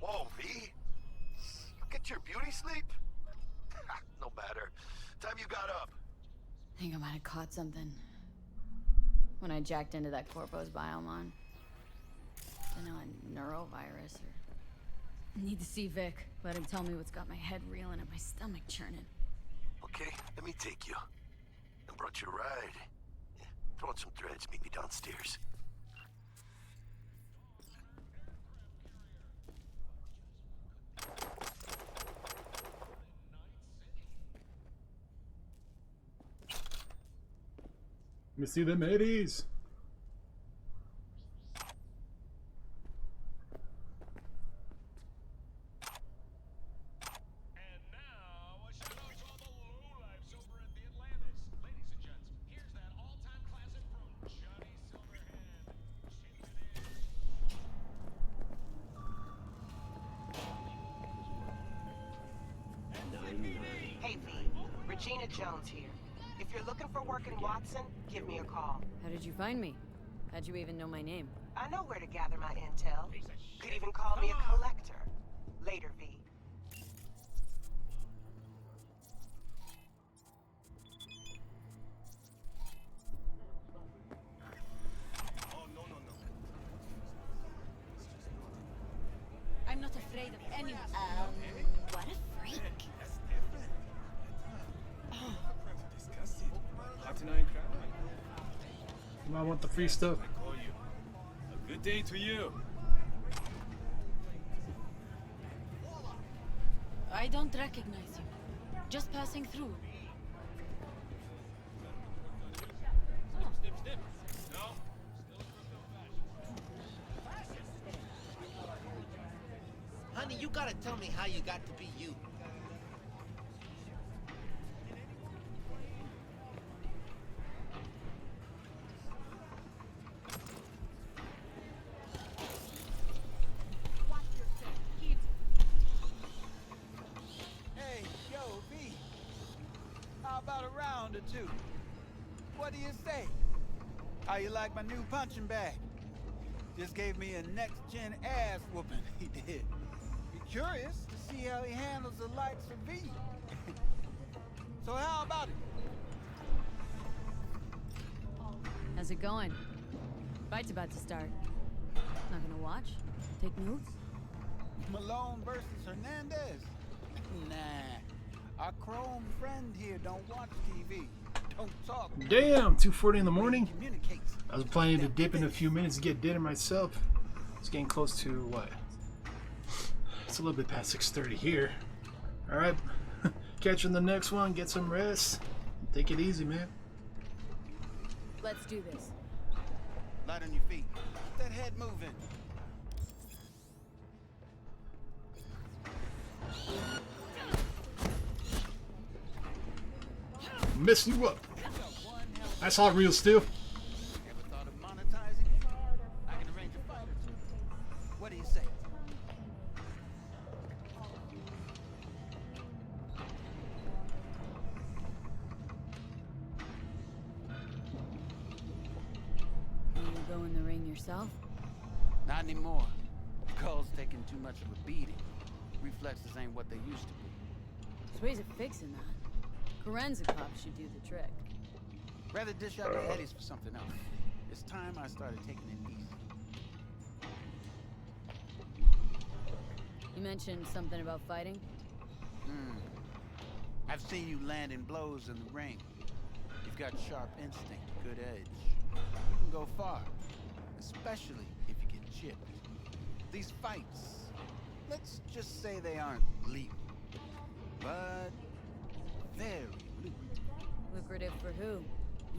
Whoa, V. You get your beauty sleep? No matter. Time you got up. I think I might have caught something when I jacked into that Corpo's biomon. I know, a neurovirus or... Need to see Vic. Let him tell me what's got my head reeling and my stomach churning. Okay, let me take you. I brought you a ride. Yeah, throw on some threads, meet me downstairs. Let me see them 80s. Hey V, Regina Jones here. If you're looking for work in Watson, give me a call. How did you find me? How'd you even know my name? I know where to gather my intel. Could even call me a collector. Later, V. afraid of anyone. What a freak. I want the free stuff. A good day to you. I don't recognize you. Just passing through. Honey, you gotta tell me how you got to be you. Hey, yo, V. How about a round or two? What do you say? How you like my new punching bag? Just gave me a next-gen ass whooping, he did. Be curious to see how he handles the likes of V. So how about it? How's it going? Fight's about to start. Not gonna watch? Take notes? Malone versus Hernandez? Nah. Our chrome friend here don't watch TV. Don't talk. Damn, 2:40 in the morning. I was planning to dip in a few minutes to get dinner myself. It's getting close to what? It's a little bit past 6:30 here. All right, catch you in the next one. Get some rest. Take it easy, man. Let's do this. Light on your feet. Get that head moving. Mess you up. That's all real still. Ever thought of monetizing it? I can arrange a fight or two. What do you say? You go in the ring yourself? Not anymore. Skull's taking too much of a beating. Reflexes ain't what they used to be. There's ways of fixing that. Karen's a cop should do the trick. Rather dish out the eddies for something else. It's time I started taking it easy. You mentioned something about fighting? I've seen you landing blows in the ring. You've got sharp instinct, good edge. You can go far, especially if you get chipped. These fights, let's just say they aren't lethal, but very lucrative. Lucrative for who?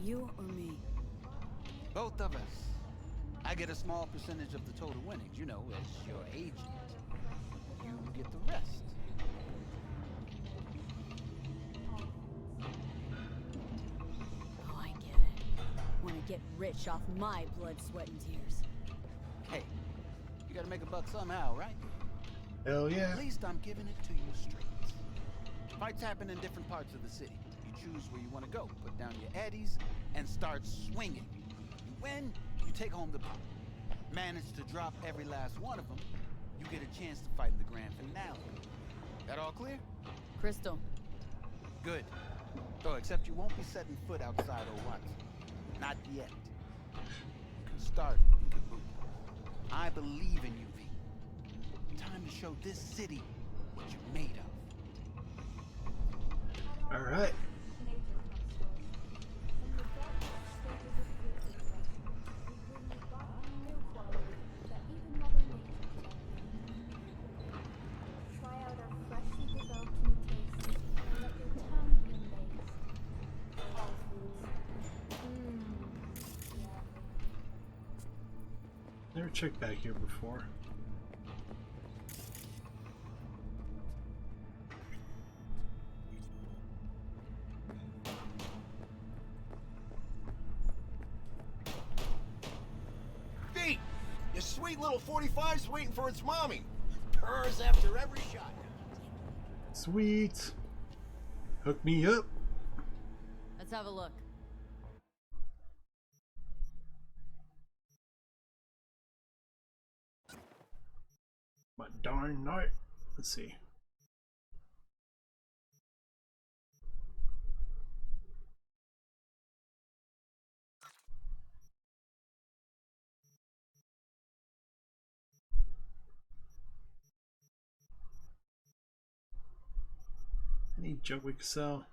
You or me? Both of us. I get a small percentage of the total winnings, you know, as your agent. You get the rest. Oh, I get it. Want to get rich off my blood, sweat, and tears. Hey, you gotta make a buck somehow, right? Hell yeah. At least I'm giving it to you straight. Fights happen in different parts of the city. You choose where you want to go, put down your eddies, and start swinging. You win, you take home the pot. Manage to drop every last one of them, you get a chance to fight in the grand finale. That all clear? Crystal. Good. Oh, except you won't be setting foot outside Watson. Not yet. You can start in Kabuki. I believe in you, V. Time to show this city what you're made of. All right. Never checked back here before. Pete, your sweet little 45's waiting for its mommy. Purrs after every shot. Sweet. Hook me up. Let's have a look. My darn night. Let's see. Any junk we can sell?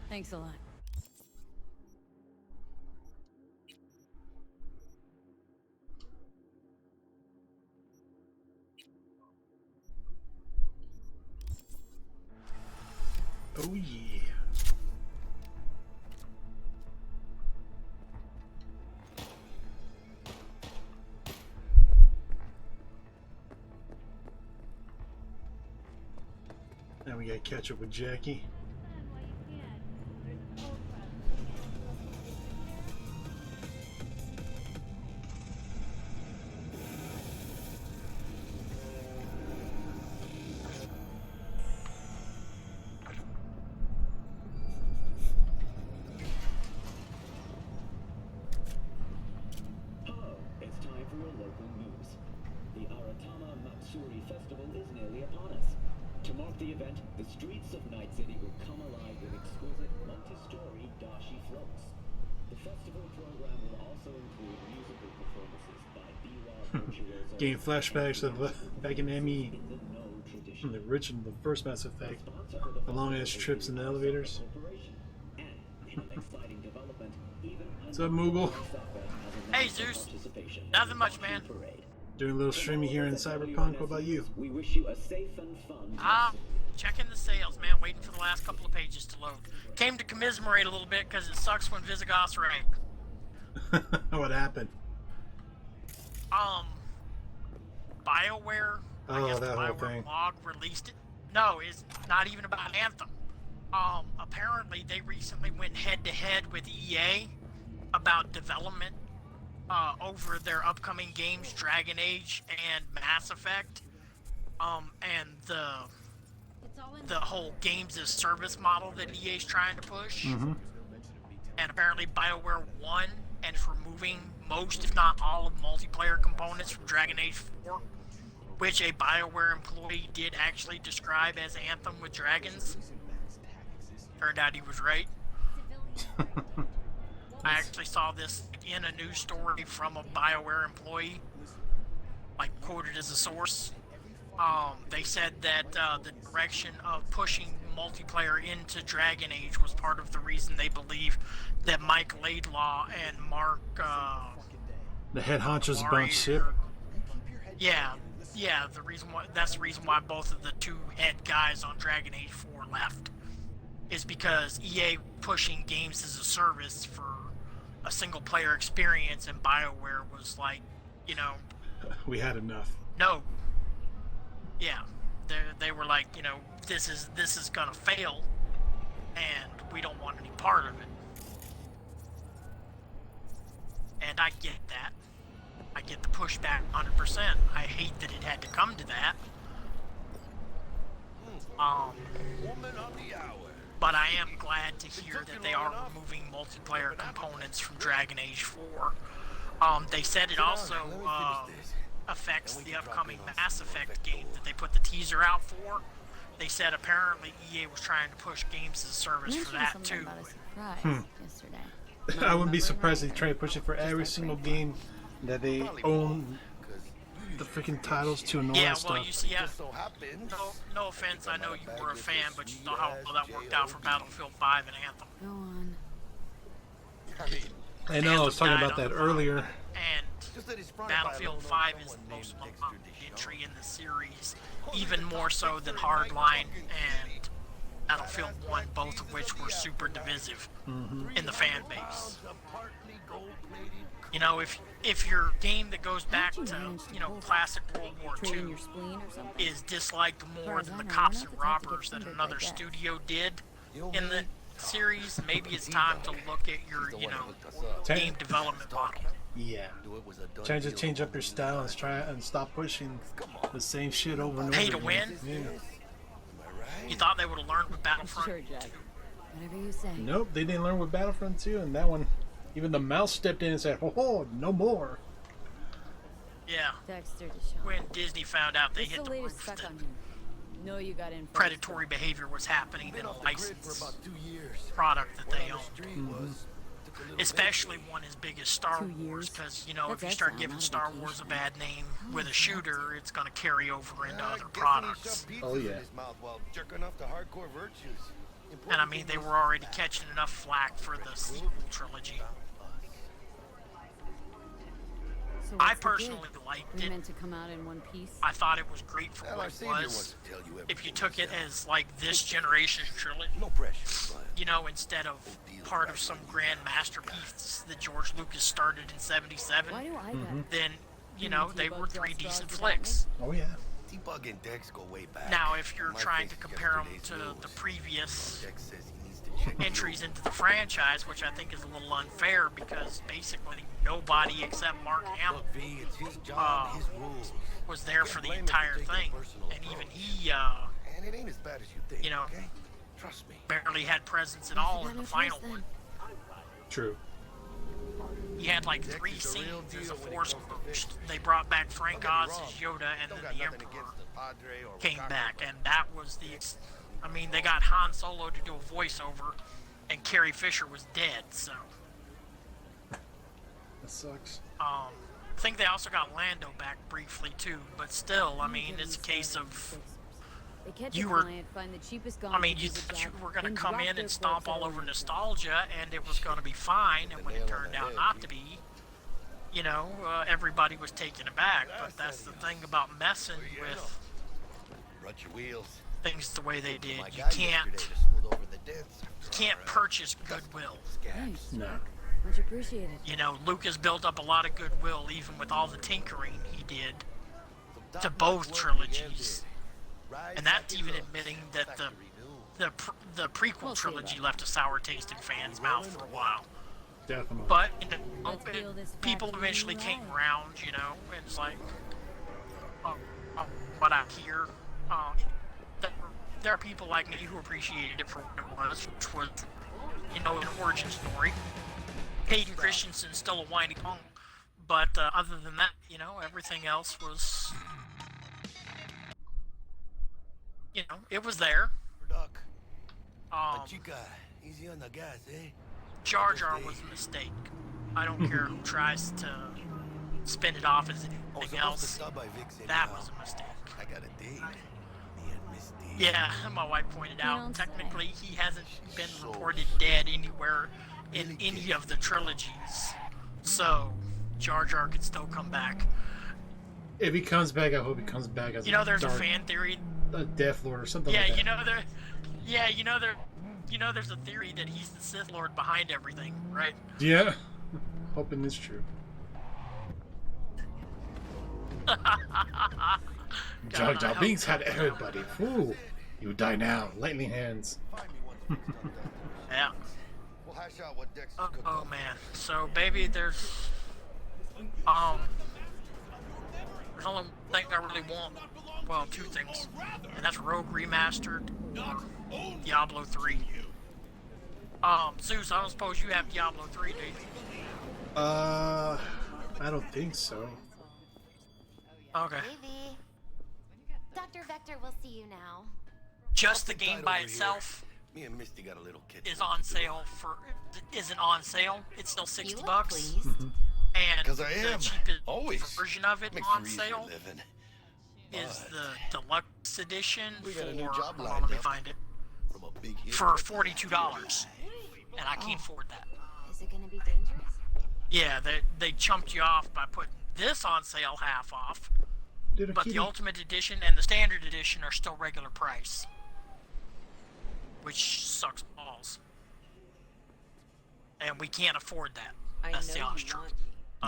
Thanks a lot. Oh yeah. Now we gotta catch up with Jackie. Hello, it's time for your local news. The Aratama Matsuri Festival is nearly upon us. To mark the event, the streets of Night City will come alive with exquisite multi-story dashi floats. The festival program will also include musical performances by Biwa virtuosos. Getting flashbacks of back in ME from the original, the first Mass Effect, the long ass trips in the elevators. What's up, Moogle? Hey Zeus, nothing much, man. Doing a little streaming here in Cyberpunk. What about you? We wish you a safe and fun. Checking the sales, man. Waiting for the last couple of pages to load. Came to commiserate a little bit because it sucks when Visigoths rank. What happened? BioWare. I guess the that whole BioWare thing. blog released it. No, it's not even about Anthem. Apparently they recently went head-to-head with EA about development over their upcoming games, Dragon Age and Mass Effect, and the whole games as service model that EA is trying to push. And apparently BioWare won and is removing most, if not all, of multiplayer components from Dragon Age 4, which a BioWare employee did actually describe as Anthem with dragons. Turned out he was right. I actually saw this in a news story from a BioWare employee, like quoted as a source. They said that the direction of pushing multiplayer into Dragon Age was part of the reason they believe that Mike Laidlaw and Mark The head honcho's bunch ship. Yeah, that's the reason why both of the two head guys on Dragon Age 4 left. Is because EA pushing games as a service for a single player experience, and BioWare was like, you know, we had enough. No. Yeah, they were like, you know, this is gonna fail, and we don't want any part of it. And I get that. I get the pushback 100%. I hate that it had to come to that. But I am glad to hear that they are removing multiplayer components from Dragon Age 4. They said it also affects the upcoming Mass Effect game that they put the teaser out for. They said apparently EA was trying to push games as a service for that too. I wouldn't be surprised if they try to push it for every single game that they own the freaking titles to and all that stuff. Yeah, well, you see, no offense, I know you were a fan, but you know how well that worked out for Battlefield 5 and Anthem. Go on. I know, I was talking about that earlier. And Battlefield 5 is the most beloved entry in the series, even more so than Hardline and Battlefield 1, both of which were super divisive in the fan base. You know, if your game that goes back to, you know, classic World War II is disliked more than the cops and robbers that another studio did in the series, maybe it's time to look at your, you know, game development model. Yeah. Change up your style and try and stop pushing the same shit over and over. Pay to win? Yeah. You thought they would have learned with Battlefront 2? Whatever you say. Nope, they didn't learn with Battlefront 2, and that one, even the mouse stepped in and said, "Oh, no more." Yeah. Dexter When Disney found out they hit the roof that no, you got in predatory behavior was happening in a licensed product that they owned. Especially one as big as Star Wars, because, you know, if you start giving Star Wars a bad name with a shooter, it's going to carry over into other products. Oh, yeah. And I mean, they were already catching enough flack for the sequel trilogy. So I personally liked it. Meant to come out in one piece. I thought it was great for what it was. If you took it as like this generation's trilogy, you know, instead of part of some grand masterpiece that George Lucas started in '77, then, you know, they were 3 decent flicks. Oh yeah. Debug and Dex go way back. Now, if you're trying to compare them to the previous entries into the franchise, which I think is a little unfair because basically nobody except Mark Hamill was there for the entire thing, and even he, you know, barely had presence at all in the final one. True. He had like 3 scenes as a Force Ghost. They brought back Frank Oz as Yoda, and then the Emperor came back, and that was the. I mean, they got Han Solo to do a voiceover, and Carrie Fisher was dead. So. That sucks. I think they also got Lando back briefly too, but still, I mean, it's a case of. You were, I mean, you thought you were going to come in and stomp all over nostalgia, and it was going to be fine, and when it turned out not to be, you know, everybody was taken aback. But that's the thing about messing with things the way they did. You can't purchase goodwill. No. Much appreciated. You know, Lucas built up a lot of goodwill, even with all the tinkering he did to both trilogies. And that's even admitting that the prequel trilogy left a sour taste in fans' mouth for a while. Definitely. But you know, people eventually came around, you know, and it's like, what I hear, there are people like me who appreciated it for what it was, which was, you know, an origin story. Hayden Christensen's still a whiny punk, but other than that, you know, everything else was. You know, it was there. Easy on the gas, eh? Jar Jar was a mistake. I don't care who tries to spin it off as anything else. That was a mistake. I got a date. Yeah, my wife pointed out, technically he hasn't been reported dead anywhere in any of the trilogies. So, Jar Jar could still come back. If he comes back, I hope he comes back as, you know, there's a fan theory. A Death Lord or something like that. You know, there's a theory that he's the Sith Lord behind everything, right? Yeah. Hoping it's true. Jar Jar Binks had everybody. Ooh, you die now. Lightning hands. Yeah. Oh man. So, baby, there's only one thing I really want. Well, 2 things, and that's Rogue Remastered or Diablo 3. Zeus, I don't suppose you have Diablo 3, do you? I don't think so. Okay. Maybe. Dr. Vector will see you now. Just the game by itself Me and Misty got a little kid. isn't on sale. It's still $60. Mhm. And 'Cause I the am. cheapest Always. version of it Makes on for easier sale living. is the deluxe edition We for, got a new job hold on, lined let me up. find it, From a big hit. for $42. And I can't afford that. Is it gonna be dangerous? Yeah, they chumped you off by putting this on sale half off. But the Ultimate Edition and the Standard Edition are still regular price. which sucks balls. And we can't afford that. I That's the know honest you truth. want me.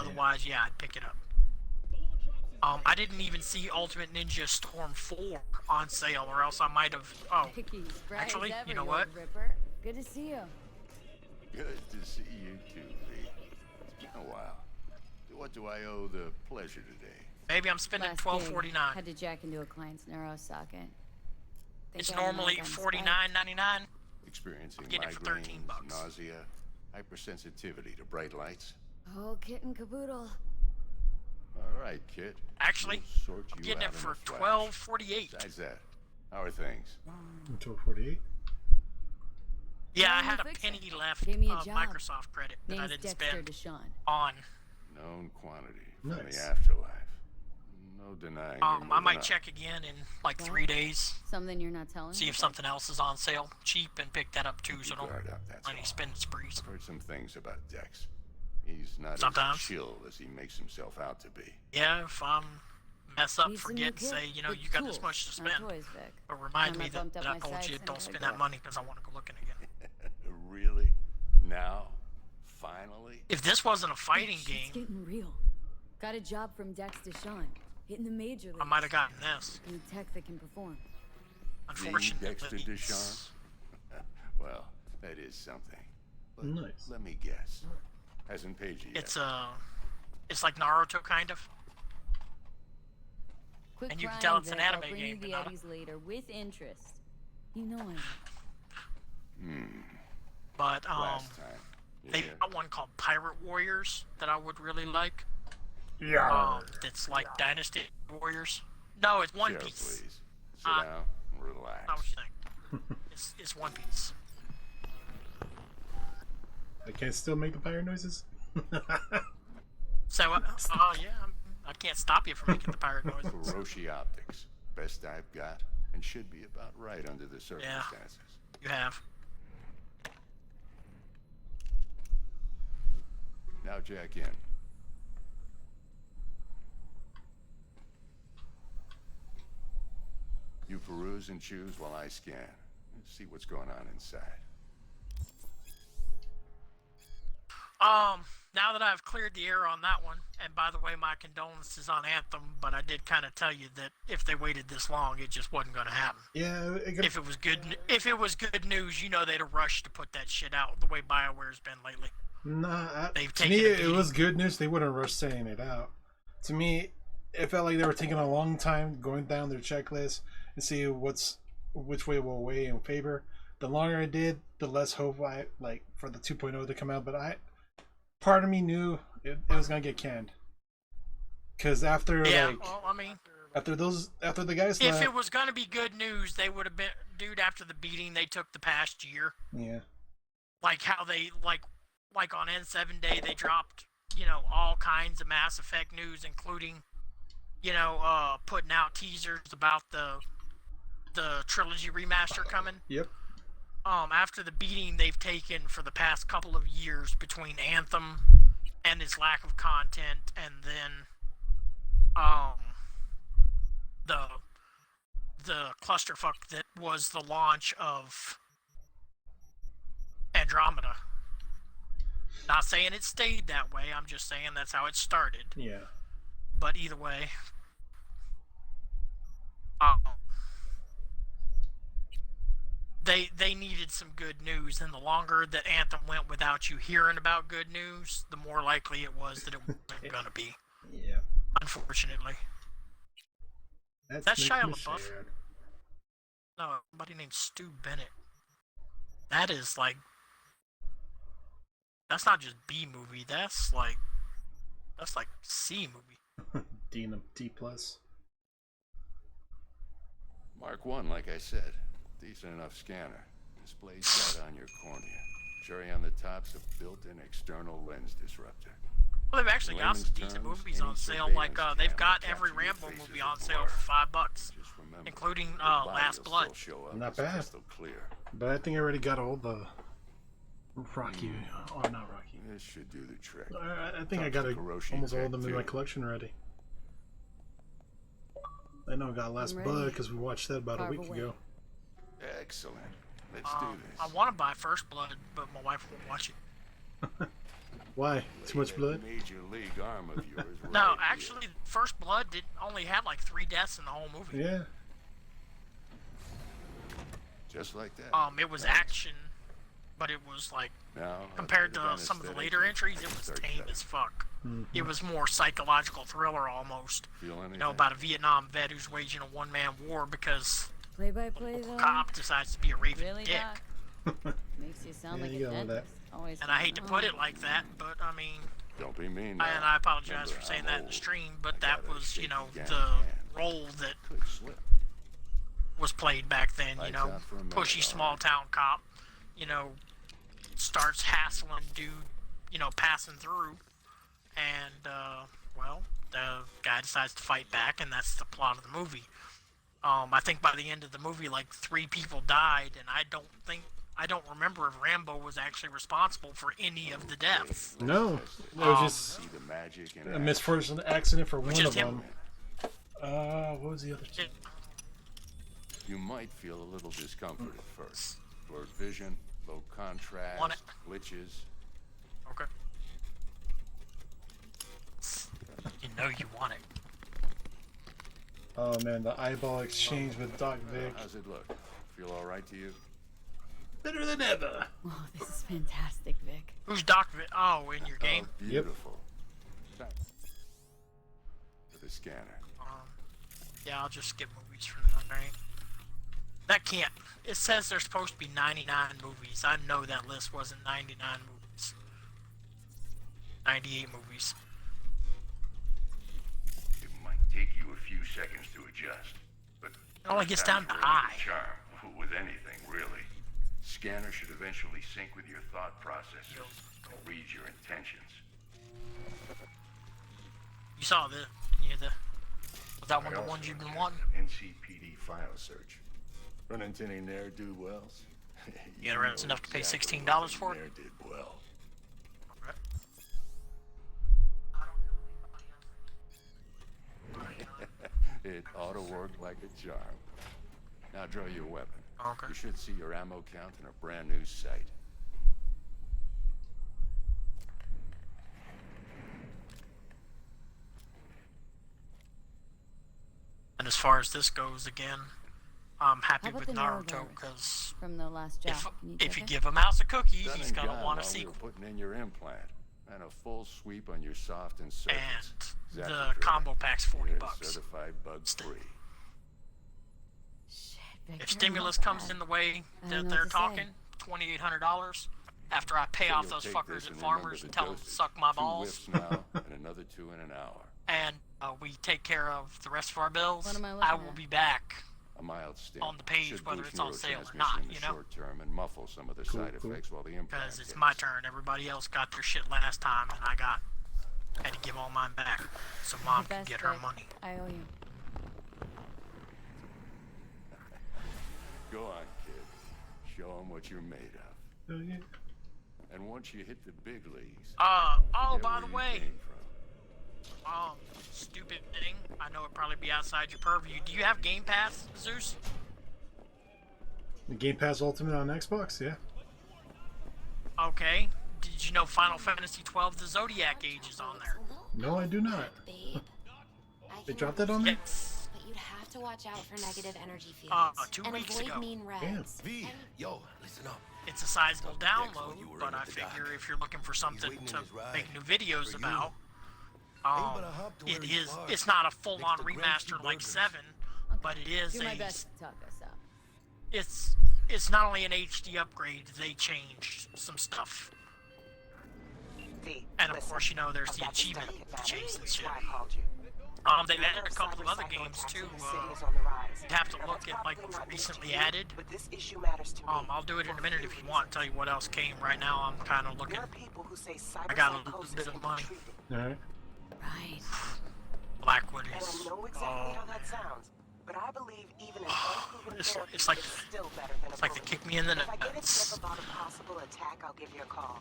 Otherwise, yeah, I'd pick it up. I didn't even see Ultimate Ninja Storm 4 on sale, or else I might have. Oh, actually, you know what? Ripper. Good to see you. Good to see you too, V. It's been a while. What do I owe the pleasure today? Maybe I'm spending Last $12.49. gig, had to jack into a client's neuro socket. It's normally $49.99. Experiencing I'm getting it for migraines, $13. nausea, hypersensitivity to bright lights. Oh, kit and caboodle. All right, kid. Actually, We'll sort I'm you getting out it for in a flash. $12.48. Besides that, how are things? 1248. Yeah, I Trying had to a fix penny it. left Gave me a of job. Microsoft credit that I Name's didn't Dexter spend Deshawn. on. Known quantity from Nice. the afterlife. No denying. I you're might moving up. check again in like What? 3 days. Something you're not telling See me? if something else is on sale cheap and pick that up too, so don't Guard up, that's any all. spend sprees. Heard some things about Dex. He's not Sometimes. as chill as he makes himself out to be. Yeah, if I'm mess up, Need some forget, new say, kit you know, with you got this tools, much to not spend. toys, Vic. But remind Time me I that, bumped up that I my told sights you and don't I spend gotta that go. money because I want to go looking again. Really? Now? Finally? If this wasn't a fighting It's game, getting real. Got a job from Dex Deshawn. Hitting the major leagues. I might have gotten this. Need tech that can perform. Unfortunately, Dexter Deshawn? Well, that is something. But Nice. let me guess. Hasn't paid you yet. It's like Naruto kind of. Quit And you can crying, tell it's an Vic. anime I'll bring game, you the Renata. Eddies later with interest. You know I will. But Last time. they Yeah. got one called Pirate Warriors that I would really like. Yeah. It's like Dynasty Warriors. No, it's One Chair, Piece. please. Sit down. Relax. Not what you think. it's One Piece. I can still make the pirate noises. So, oh yeah, I can't stop you from making the pirate noises. Kuroshi Optics. Best I've got, and should be about right under the circumstances. You have. Now jack in. You peruse and choose while I scan. Let's see what's going on inside. Now that I've cleared the air on that one, and by the way, my condolences on Anthem, but I did kind of tell you that if they waited this long, it just wasn't going to happen. Yeah. If it was good news, you know they'd have rushed to put that shit out the way BioWare's been lately. Nah, They've to taken me a it beating. was good news. They wouldn't rush saying it out. To me, it felt like they were taking a long time going down their checklist and see which way will weigh in favor. The longer it did, the less hope I like for the 2.0 to come out. But part of me knew it was gonna get canned. Cause after well, I mean, after the guys if left, it was going to be good news, they would have been, dude. After the beating they took the past year, yeah. like how they like on N7 Day they dropped, all kinds of Mass Effect news, including, putting out teasers about the trilogy remaster coming. Yep. After the beating they've taken for the past couple of years between Anthem and its lack of content, and then the clusterfuck that was the launch of Andromeda. Not saying it stayed that way, I'm just saying that's how it started. Yeah. But either way, they needed some good news, and the longer that Anthem went without you hearing about good news, the more likely it was that it wasn't gonna be. Yeah. Unfortunately. That's Shia LaBeouf. No, somebody named Stu Bennett. That is like, that's not just B movie. That's like C movie. D plus. Mark 1, like I said. Decent enough scanner. Displays right on your cornea. Cherry on the top's a built-in external lens disruptor. Well, they've actually got some Layman's decent terms, movies any on sale. surveillance Like they've got camera every capture your Rambo face movie as a on sale blur. for $5, Just remember, including your body Last will Blood. still show up Not as bad. crystal clear. But I think I already got all the Rocky. Oh, not Rocky. This should do the trick. I think I got almost all of them in my collection already. I know I got Last I'm ready. Blood because we watched that about a Carve week away. ago. Excellent. Let's do this. I want to buy First Blood, but my wife won't watch it. Why? Too much blood? Major league arm of yours. No, right actually, First Blood only had like 3 deaths in the whole movie. Yeah. Just like that. It was action, but it was like compared to some of the later entries, it was tame as fuck. It was more psychological thriller almost. You know, about a Vietnam vet who's waging a one-man war because Play-by-play, a though? cop decides to be a raving Really, dick. Doc? Makes you sound like a dentist. Always And I hate to put it like that, but I mean, don't be mean. and I apologize for saying that in the stream, but that was, you know, the role that was played back then. You know, pushy small-town cop, you know, starts hassling dude, you know, passing through, and well, the guy decides to fight back, and that's the plot of the movie. I think by the end of the movie, like 3 people died, and I don't remember if Rambo was actually responsible for any of the deaths. No, it was just a misfortunate accident for one of them. What was the other two? You might feel a little discomfort at first. Blurred vision, low contrast, glitches. Okay. You know you want it. Oh man, the eyeball exchange with Doc Vic. How's it look? Feel all right to you? Better than ever. Oh, this is fantastic, Vic. Who's Doc Vic? Oh, in your game? Beautiful. Yep. For the scanner. Yeah, I'll just skip movies for now, right? That can't. It says there's supposed to be 99 movies. I know that list wasn't 99 movies. 98 movies. It might take you a few seconds to adjust, but it only gets down to I. Charm with anything, really. Scanner should eventually sync with your thought processes and read your intentions. You saw the, was that one of the ones you've been wanting? NCPD file search. Run into any ne'er-do-wells? You had around enough to pay $16 for it? Did well. It ought to work like a charm. Now draw your weapon. Okay. You should see your ammo count in a brand new sight. And as far as this goes, again, I'm happy How with about the Naruto because from the last job. if you give a mouse a cookie, Done he's and gonna gone want a while we sequel. were putting in your implant and a full sweep on your soft and surface. And the combo pack's $40. Certified bug-free. If stimulus comes in the way that they're talking, $2,800. After I pay off those fuckers at Farmers and tell them to suck my balls, 2 whiffs now and another 2 in an hour. and we take care of the rest of our bills, What am I I looking will at? be back A mild stimp on the page, should whether boost it's on sale or neurotransmission not, in the you know? short term and muffle some of the side effects while the implant Because it's hits. my turn. Everybody else got their shit last time, and I had to give all mine back so Mom The could best, get her Vic. money. I owe you. Go on, kid. Show them what you're made of. Oh, yeah. And once you hit the big leagues, Oh, forget by where the you way, came from. stupid thing. I know it'd probably be outside your purview. Do you have Game Pass, Zeus? The Game Pass Ultimate on Xbox, yeah. Okay. Did you know Final Fantasy 12, the Zodiac Age is on there? No, I do not. They dropped that on there? Yes. But you'd have to watch out for negative energy fields. 2 and weeks avoid ago. mean Damn. reds. V, yo, listen up. It's a sizable download, but I figure if you're looking for something to make new videos about, it's not a full-on remaster like 7, but it is Do my best to talk us up. it's not only an HD upgrade, they changed some stuff. And of course, you know, there's the achievement chase and shit. They've added a couple of other games too. You'd have to look at like what's recently added. I'll do it in a minute if you want. Tell you what else came. Right now, I'm kind of looking. I got a little bit of money. All right. Right. Blackwood And is. I know exactly how that sounds, but I believe even an unproven It's therapy like is still better than it's a like they bullet. kick me in the If I get a nuts. tip about a possible attack, I'll give you a call.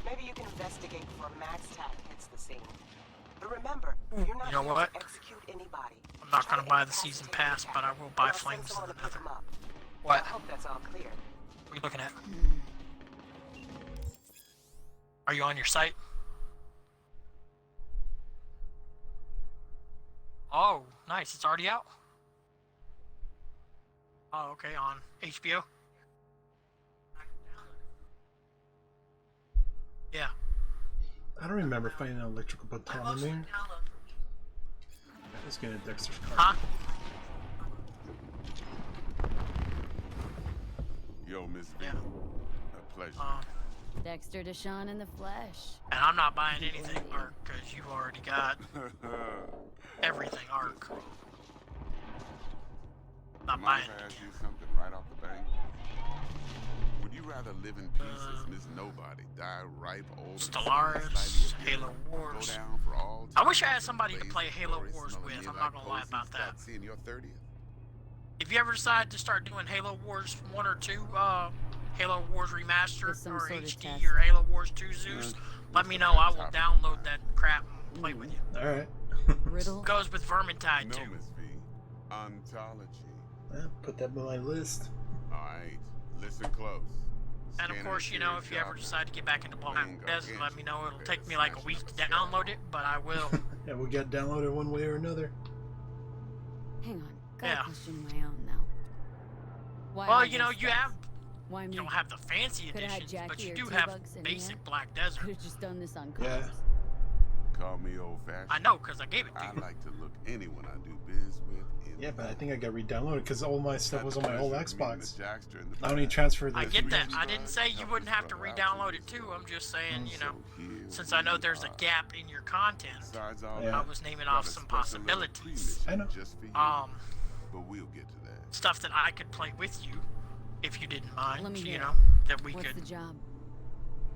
Maybe you can investigate before Max Tack hits the scene. But remember, you're not You know here what? to execute anybody. I'm not gonna buy the season pass, but I will buy Flames of the Nether. What? I hope that's all clear. you looking at? Are you on your site? Oh, nice. It's already out? Oh, okay. On HBO? Yeah. I don't remember finding an electrical baton in there. Let's get a Dexter's card. Huh? Yo, Miss V. A pleasure. Dexter Deshawn in the flesh. And I'm not buying anything, Ark, because you've already got everything, Ark. Not buying Mind if I it. ask you something right off the bank? Would you rather live in peace as Miss Nobody, die ripe, old, Stellaris, Halo Wars. go down for all I wish I had somebody to play Halo Wars with. I'm not gonna lie about that. Seeing your 30th? If you ever decide to start doing Halo Wars 1 or 2, Halo Wars Remastered or HD or Halo Wars 2 Zeus, let me know. I will download that crap and play with you. Alright. Riddle? Goes with Vermintide No, too. Miss V. Ontology. Yeah, put that on my list. Alright, listen close. And of course, you know, if you ever decide to get back into Blood and Gore, let me know. It'll take me like a week to download it, but I will. Yeah, we'll get downloaded one way or another. Hang on. Got a question of my own now. Why Well, all you know, this you stuff? have. Why You me? don't have the fancy Coulda had editions, but Jackie you or do have T-Bugs in basic here. Black Desert. Could have just done this on Yeah. comms. Call me old-fashioned. I know, because I gave it to I you. like to look anyone I do biz with in Yeah, the but I eye. think I got re-downloaded because all my stuff was on my old Pleasure of meeting Xbox. the Jackster in the I only past. transferred the I get that. 360. I didn't say you wouldn't have to re-download it too. I'm just saying, you know, since I know there's a gap in your content, Besides all Yeah. I that, was naming got off a some special little possibilities. pre-mission I know. Just for you. But we'll get to that. Stuff that I could play with you, if you didn't mind. Let me You hear know, it. that we What's could the job?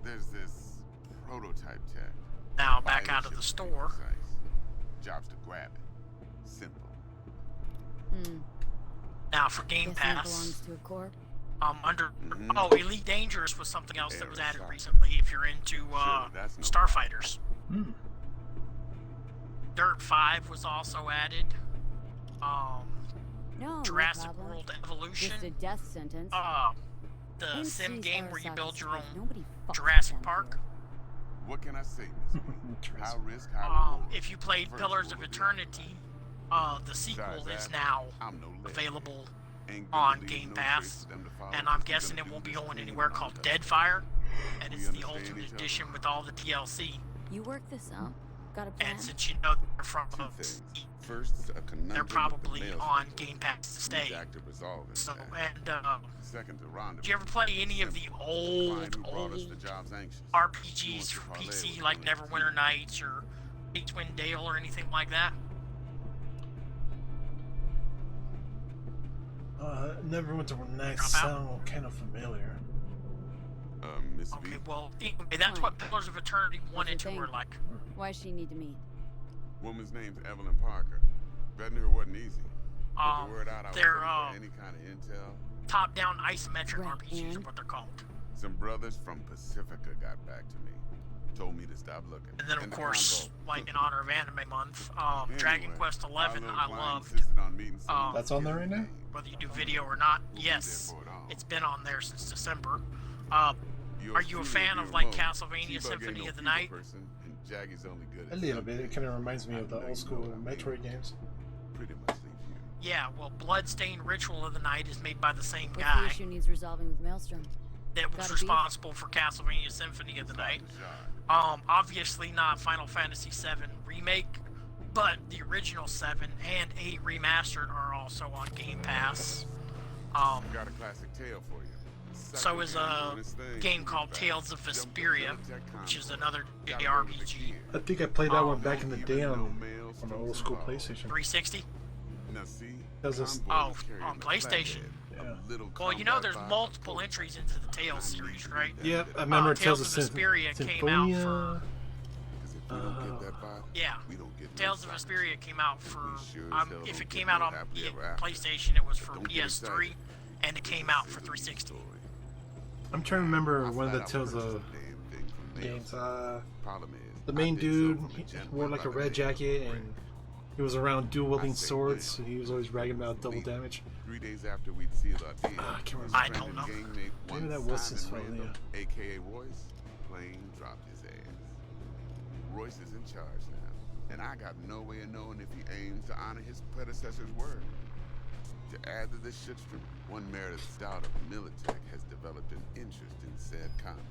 There's this prototype tech. now back Buy out of ship the to be store. precise. Job's to grab it. Simple. Now for Game Guessing it Pass. belongs to a corp. Under Mhm. oh, Elite Dangerous was something else that was added Aerosol. recently. If you're into Surely that's no Starfighters, Hmm. Dirt 5 was also added. No, Jurassic no problem. World Just a Evolution. death sentence. The NCs sim game are where you build your own sarcastic. Nobody fucks with Jurassic them Park. here. What can I say, Miss V? High risk, high reward. If you played First Pillars rule of the Eternity, the sequel Besides is that, now I'm no lick. available Ain't gonna on leave Game no Pass, trace for them to follow, and 'cause I'm we guessing gonna it do won't be this going clean anywhere and called untouched. Deadfire, and We it's the understand Ultimate each other. Edition with all the DLC. You work this out? Got a plan? And since you know they're from Two things. First, a conundrum they're with the probably male on sex. Game Pass to stay. Jack to resolve, in So, fact. and Second, to rendezvous. did you ever play any of the Simple. old Client who brought us the job's anxious. Who RPGs wants to for parlay PC, with like one Neverwinter Nights or Icewind Dale or anything like that? Never went to a nice Drop out? sound kind of familiar. Miss Okay, V. well, anyway, that's what Pillars of Eternity 1 and 2 were like. Why she need to meet? Woman's name's Evelyn Parker. Betting her wasn't easy. Put the word out I was they're, looking for any kind of intel. Top-down isometric RPGs is what they're called. Some brothers from Pacifica got back to me. Told me to stop looking. And then, of the course, convo. like in honor of Anime Month, Dragon Anyway, Quest XI, our little I client loved. insisted on meeting someone That's on there right now? Whether you do video or not, yes, it's been on there since December. Are you a fan of like Castlevania Symphony of the Night? A little bit. It kind of reminds me of the old school Metroid games. Pretty much leave you. Yeah, well, Bloodstained Ritual of the Night is made by the same What's the guy issue needs resolving with Maelstrom? that was Gotta be. responsible for Castlevania Symphony of the Night. Obviously not Final Fantasy VII Remake, but the original 7 and 8 Remastered are also on Game Pass. Got a classic tale for you. So is a game called Tales of Vesperia, which is another JRPG. I think I played that one back in the day on the old school PlayStation. 360? Now see, Oh, on PlayStation. Yeah. Well, you know there's multiple entries into the Tales series, right? Yeah, I remember Tales of Vesperia came out for... Symphonia. Yeah, Tales of Vesperia came out for... if it came out on PlayStation, it was for PS3, and it came out for 360. I'm trying to remember one of the Tales of games. The main dude he wore like a red jacket and He was around dual-wielding I say swords, will. and he was always bragging about double damage. 3 days after we'd sealed our deal, I can't remember. I don't know. Gangmate Maybe one that was his Simon phone, Randall, aka Royce, plain dropped his ass. Royce is in charge now, and I got no way of knowing if he aims to honor his predecessor's word. To add to this shitstorm, one Meredith Stout of Militech has developed an interest in said convoy.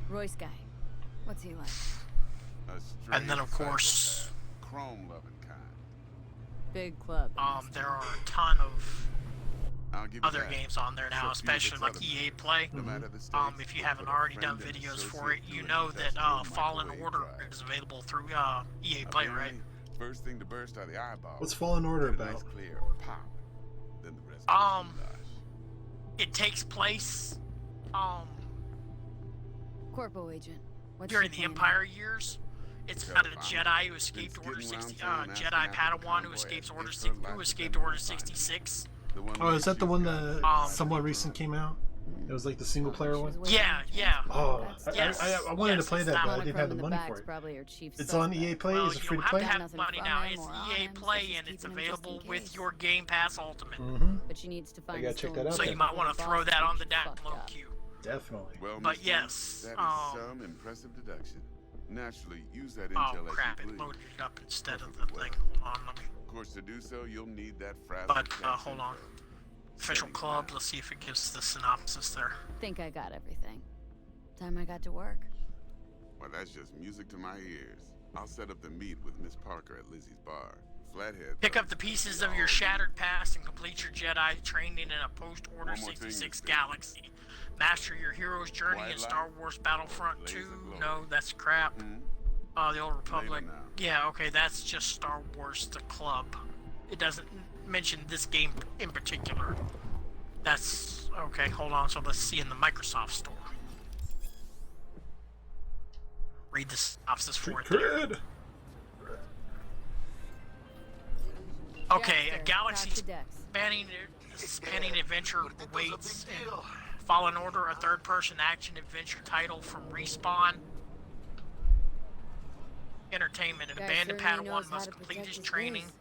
Royce guy. What's he like? A And then, of strange course, psychopath, chrome-loving kind. Big club. there are a ton of I'll give you other that. games on there now, So especially like EA Play. No matter the stakes, If you haven't already done videos for it, you know that Fallen Order is available through EA Play, right? First thing to burst out the eyeball. What's Fallen Order Get a about? nice clear pop. Then the rest goes It takes place Corpo agent. What's during your the plan? Empire years. It's about a Jedi who escaped Order 60, Jedi Padawan who escapes who escaped Order 66. Oh, is that the one that somewhat recent came out? It was like the single player one? Yeah. Oh, Yes. I wanted to play that, but I didn't have the Monochrome in money back's for it. probably your chief It's on EA Play? Well, Is it you free don't to play? have to have Nothing money from now. him It's or on EA him, so Play just and it's keeping him just in available with case. your Game Pass Ultimate. But you needs to find gotta the check stolen that out So then. you might want to throw that on the down Fucked low up. queue. Definitely. Well, But Miss yes, Lee, that is some impressive deduction. Naturally, use that intel Oh as crap! you It please. loaded it up instead of the Perfectly thing. well. Hold on, let me. Of course, to do so, you'll need that frazzled But cash hold on. info. Official Setting club. time. Let's see if it gives the synopsis there. Think I got everything. Time I got to work. Well, that's just music to my ears. I'll set up the meet with Miss Parker at Lizzie's bar. Flathead. Pick up the pieces of your shattered past and complete your Jedi training in a post-Order One more thing, 66 Mr. galaxy. Master your hero's journey White in Star Wars Battlefront blaze 2. of glory. No, that's crap. The Old Republic. now. Yeah, okay, that's just Star Wars the club. It doesn't mention this game in particular. That's okay. Hold on. So let's see in the Microsoft store. Read the synopsis for it. there. Okay, a Dexter, galaxy back to Dex. spanning adventure awaits. Fallen Order, a third-person action adventure title from Respawn Entertainment. An Guy abandoned certainly knows Padawan how must to complete protect his his training, base.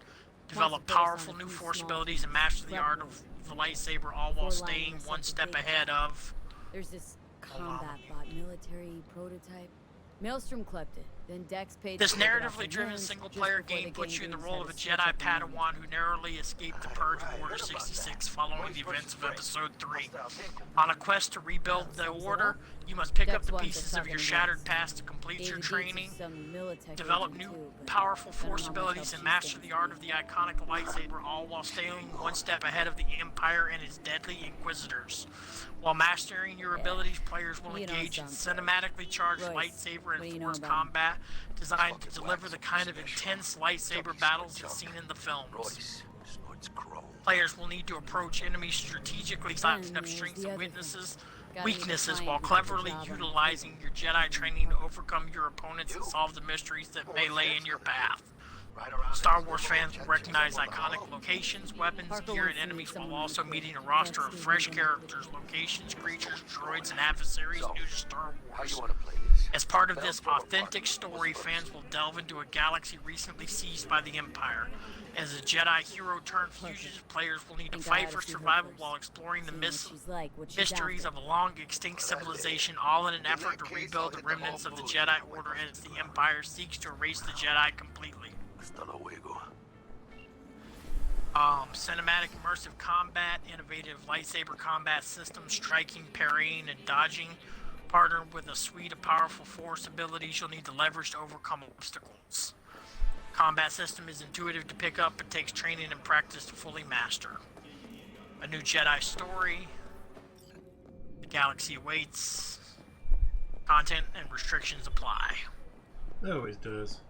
develop Wants to put us powerful on a new few force small abilities, and master the art of the lightsaber, all while Before staying lining us one up to step big ahead battle. of. There's this combat bot military prototype. Maelstrom clept it. Then Dex paid. This to pick it up narratively from driven him single-player just before game the puts you in the gangrene role of a started Jedi switching up the Padawan who narrowly escaped the purge of Order 66 following the events of Episode 3. On a quest to rebuild the Order, you must pick up Dex the wants pieces us of your talking shattered about past to complete Gave your the deeds of training, some Militech develop agent new too, but powerful I don't know force how much abilities, help and she master stands the to art me. of the iconic lightsaber, all while staying one step ahead of the Empire and its deadly Inquisitors. While mastering your abilities, players will You know engage in something. cinematically charged Royce, lightsaber what do and you know force about him? combat designed to deliver the kind of intense lightsaber battles you've seen in the films. Players will need to approach enemies strategically, sizing up there's strengths the and other thing. Gotta meet the weaknesses client while who did the cleverly job on the utilizing your Jedi training to overcome your opponents and solve the mysteries that may lay in your path. Star Wars fans will recognize iconic locations, weapons, Parker gear, wants and to enemies meet while someone also who meeting a could roster of best fresh do the characters, locations, creatures, droids, and adversaries new to Star Wars. want to play this? As part of this authentic story, fans will delve into a galaxy recently seized by the Empire. As a Jedi hero turned fugitive, players will need to Think I fight oughta for see her survival first. while exploring the See what she's like, what she's mysteries after. of a long extinct civilization, all in an effort to rebuild the remnants of the Jedi Order as the Empire seeks to erase the Jedi completely. Cinematic immersive combat, innovative lightsaber combat systems, striking, parrying, and dodging, partnered with a suite of powerful force abilities you'll need to leverage to overcome obstacles. Combat system is intuitive to pick up, but takes training and practice to fully master. A new Jedi story. The galaxy awaits. Content and restrictions apply. It always does.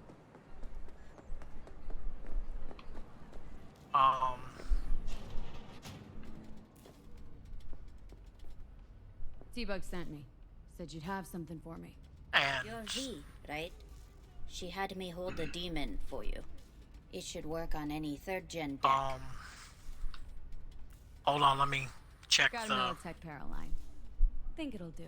T-Bug sent me. Said you'd have something for me. And You're V, right? She had me hold the demon for you. It should work on any third-gen deck. Hold on, let me check Got the. a Militech Paraline. Think it'll do.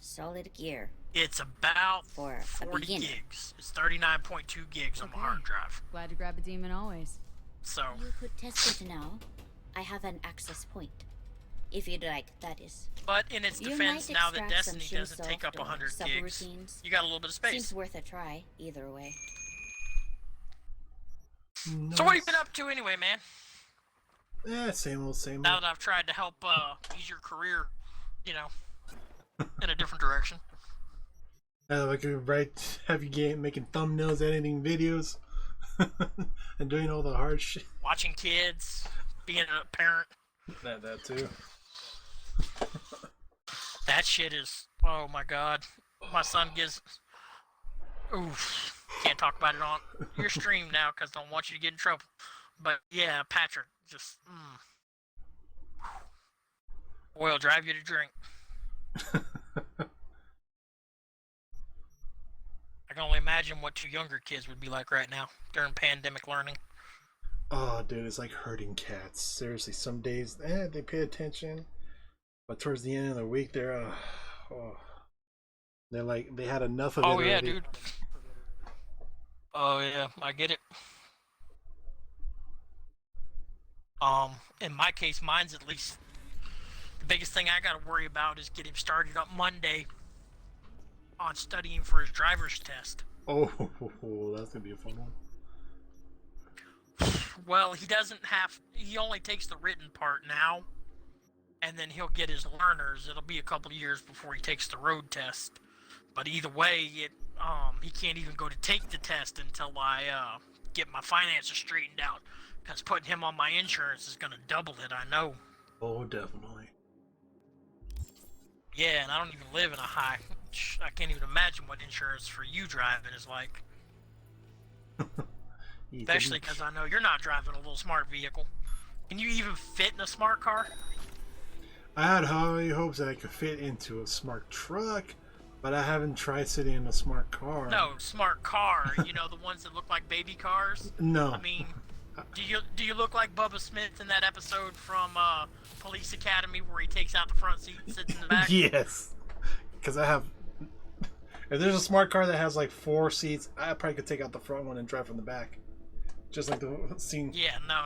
solid gear. It's about For a 40 beginner. gigs. It's 39.2 gigs on the hard drive. Glad to grab a demon always. So You could test it now. I have an access point. If you'd like, that is. but in its You defense, might now that extract some Destiny doesn't take up Shimsoft or 100 gigs, subroutines. you got a little bit of space. Seems worth a try, either way. So what have you been up to anyway, man? Yeah, same old, same Now old. that I've tried to help ease your career, you know, in a different direction. I could have you making thumbnails, editing videos, and doing all the hard shit. Watching kids, being a parent. That too. That shit is, oh my god. My son gives, oof, can't talk about it on your stream now because I don't want you to get in trouble. But yeah, Patrick, just, Oil drive you to drink. I can only imagine what two younger kids would be like right now during pandemic learning. Oh, dude, it's like herding cats. Seriously, some days, they pay attention, but towards the end of the week, they're like, they had enough of it. Oh yeah, already. dude. Oh yeah, I get it. In my case, mine's at least the biggest thing I gotta worry about is getting started up Monday on studying for his driver's test. Oh, that's gonna be a fun one. Well, he only takes the written part now, and then he'll get his learners. It'll be a couple of years before he takes the road test. But either way, he can't even go to take the test until I get my finances straightened out. Because putting him on my insurance is gonna double it, I know. Oh, definitely. Yeah, and I don't even live in a high. I can't even imagine what insurance for you driving is like. Especially because I know you're not driving a little smart vehicle. Can you even fit in a smart car? I had high hopes that I could fit into a smart truck, but I haven't tried sitting in a smart car. No, smart car. You know, the ones that look like baby cars? No. I mean, do you look like Bubba Smith in that episode from Police Academy where he takes out the front seat and sits in the back? Yes. Because I have... If there's a smart car that has like 4 seats, I probably could take out the front one and drive from the back. Just like the scene. Yeah, no.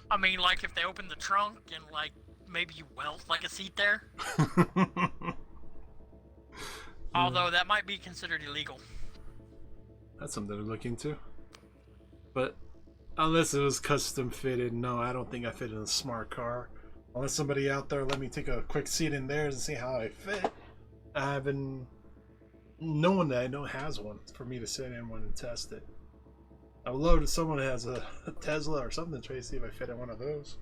I mean, like if they open the trunk and like maybe you weld like a seat there. Although that might be considered illegal. That's something to look into. But unless it was custom fitted, no, I don't think I fit in a smart car. Unless somebody out there let me take a quick seat in theirs and see how I fit. I haven't... No one that I know has one for me to sit in one and test it. I would love if someone has a Tesla or something to try to see if I fit in one of those.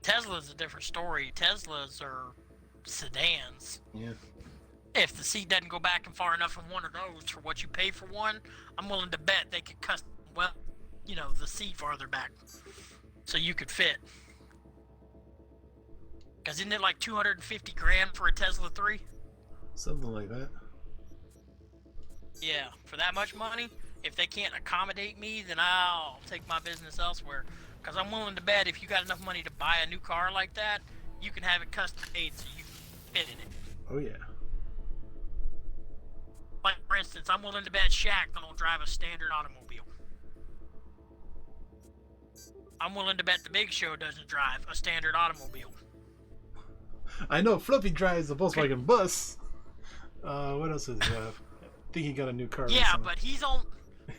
Tesla's a different story. Teslas are sedans. Yeah. If the seat doesn't go back and far enough in one of those for what you pay for one, I'm willing to bet they could custom the seat farther back so you could fit. Cause isn't it like 250 grand for a Tesla 3? Something like that. Yeah, for that much money, if they can't accommodate me, then I'll take my business elsewhere. Because I'm willing to bet if you got enough money to buy a new car like that, you can have it custom made so you can fit in it. Oh, yeah. Like, for instance, I'm willing to bet Shaq don't drive a standard automobile. I'm willing to bet the Big Show doesn't drive a standard automobile. I know Fluffy drives the Volkswagen bus. What else is I think he got a new car. Yeah, recently.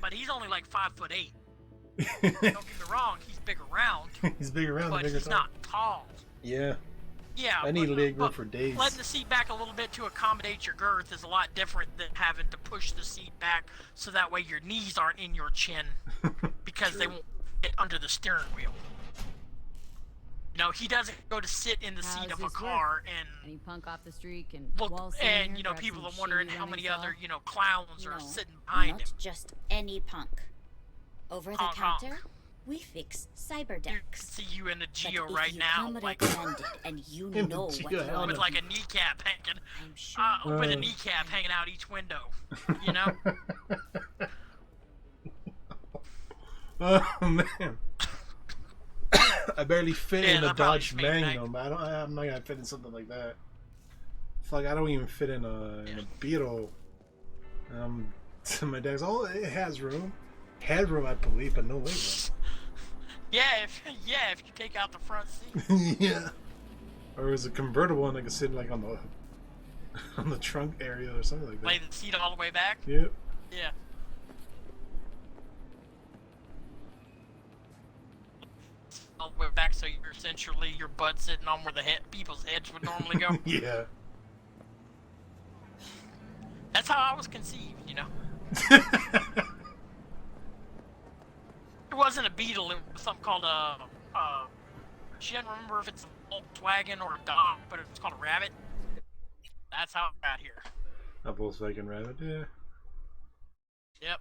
but he's only like 5'8". Don't get me wrong, he's big around. He's big around, but bigger he's tall. not tall. Yeah. Yeah, I need leg room for days. Letting the seat back a little bit to accommodate your girth is a lot different than having to push the seat back so that way your knees aren't in your chin because they won't fit under the steering wheel. You know, he doesn't go to sit in the seat of a car and Any punk off the street and look, waltz in and here, you know, grab people some are wondering shady how many lemon other, sauce. clowns are No, sitting behind not him. just any punk. Over the Honk, honk. counter, we fix cyber decks. See you in a But Geo if right you now, come like recommended and you In the know what Geo you helmet. want with like a kneecap hanging, I'm sure. with a kneecap hanging out each window. You know. Oh man. I barely fit in Yeah, a that probably Dodge just made me Magnum. I'm not gonna fit in something like that. Fuck, I don't even fit in a Beetle. My dad's, oh, it has room. Had room, I believe, but no leg room. Yeah, if you take out the front seat. Yeah. Or it was a convertible and I could sit like on the trunk area or something like that. Lay the seat all the way back? Yep. Yeah. All the way back, so you're essentially your butt sitting on where the people's heads would normally go. Yeah. That's how I was conceived, you know. It wasn't a Beetle, it was something called a she doesn't remember if it's a Volkswagen or a Dodge, but it's called a Rabbit. That's how it got here. A Volkswagen Rabbit, yeah. Yep.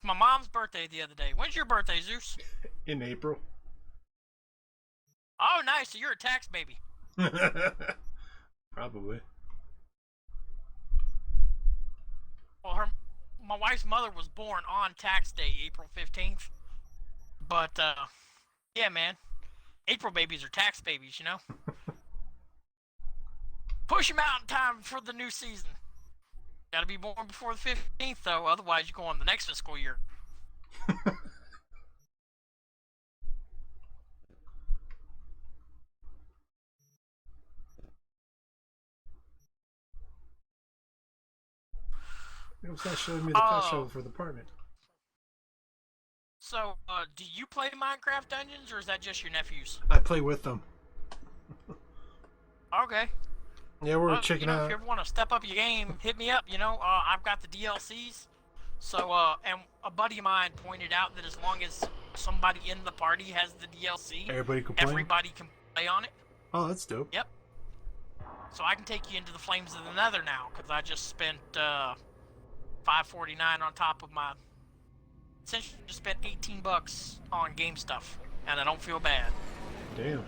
My mom's birthday the other day. When's your birthday, Zeus? In April. Oh, nice. So you're a tax baby. Probably. Well, my wife's mother was born on tax day, April 15th. But, yeah, man. April babies are tax babies, you know? Push them out in time for the new season. Gotta be born before the 15th, though. Otherwise, you go on the next fiscal year. It was not showing me the cost shovel for the apartment. So, do you play Minecraft Dungeons, or is that just your nephews? I play with them. Okay. Yeah, we're checking out. If you ever want to step up your game, hit me up. You know, I've got the DLCs. So, and a buddy of mine pointed out that as long as somebody in the party has the DLC, everybody can play on it. Oh, that's dope. Yep. So I can take you into the flames of the Nether now, because I just spent $5.49 on top of my. Essentially, just spent $18 on game stuff, and I don't feel bad. Damn.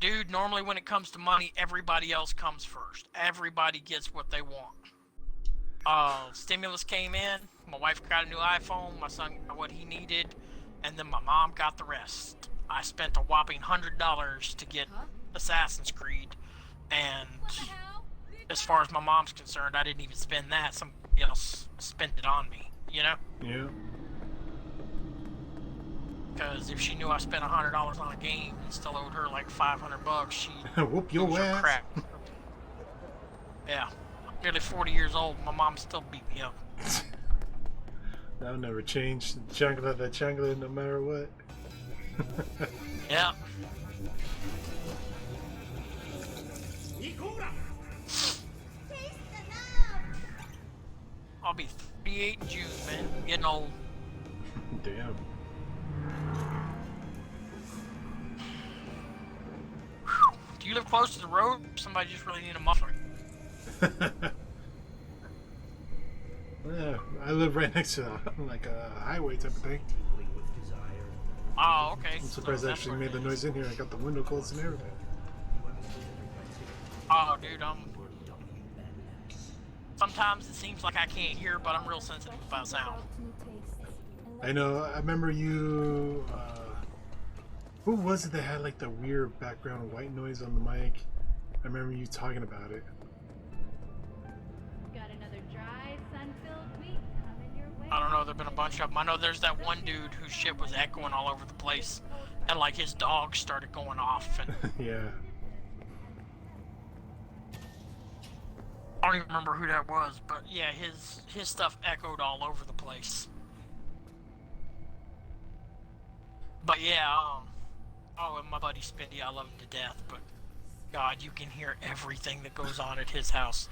Dude, normally when it comes to money, everybody else comes first. Everybody gets what they want. Stimulus came in, my wife got a new iPhone, my son got what he needed, and then my mom got the rest. I spent a whopping $100 to get Assassin's Creed, and as far as my mom's concerned, I didn't even spend that. Somebody else spent it on me, you know? Yeah. Because if she knew I spent $100 on a game and still owed her like $500, she'd whoop your ass. Crap. Yeah, I'm nearly 40 years old. My mom still beat me up. That'll never change. Chocolate, that chocolate, no matter what. Yeah. I'll be 38 in June, man. I'm getting old. Damn. Do you live close to the road? Somebody just really need a muffler. Yeah, I live right next to like a highway type of thing. Oh, okay. I'm surprised I actually made the noise in here. I got the window closed and everything. Oh, dude, sometimes it seems like I can't hear, but I'm real sensitive about sound. I know. I remember you. Who was it that had like the weird background white noise on the mic? I remember you talking about it. Got another dry, sun-filled week coming your way. I don't know, there've been a bunch of them. I know there's that one dude whose shit was echoing all over the place, and like his dog started going off. And yeah. I don't even remember who that was, but yeah, his stuff echoed all over the place. But yeah, oh, and my buddy Spindy, I love him to death, but God, you can hear everything that goes on at his house.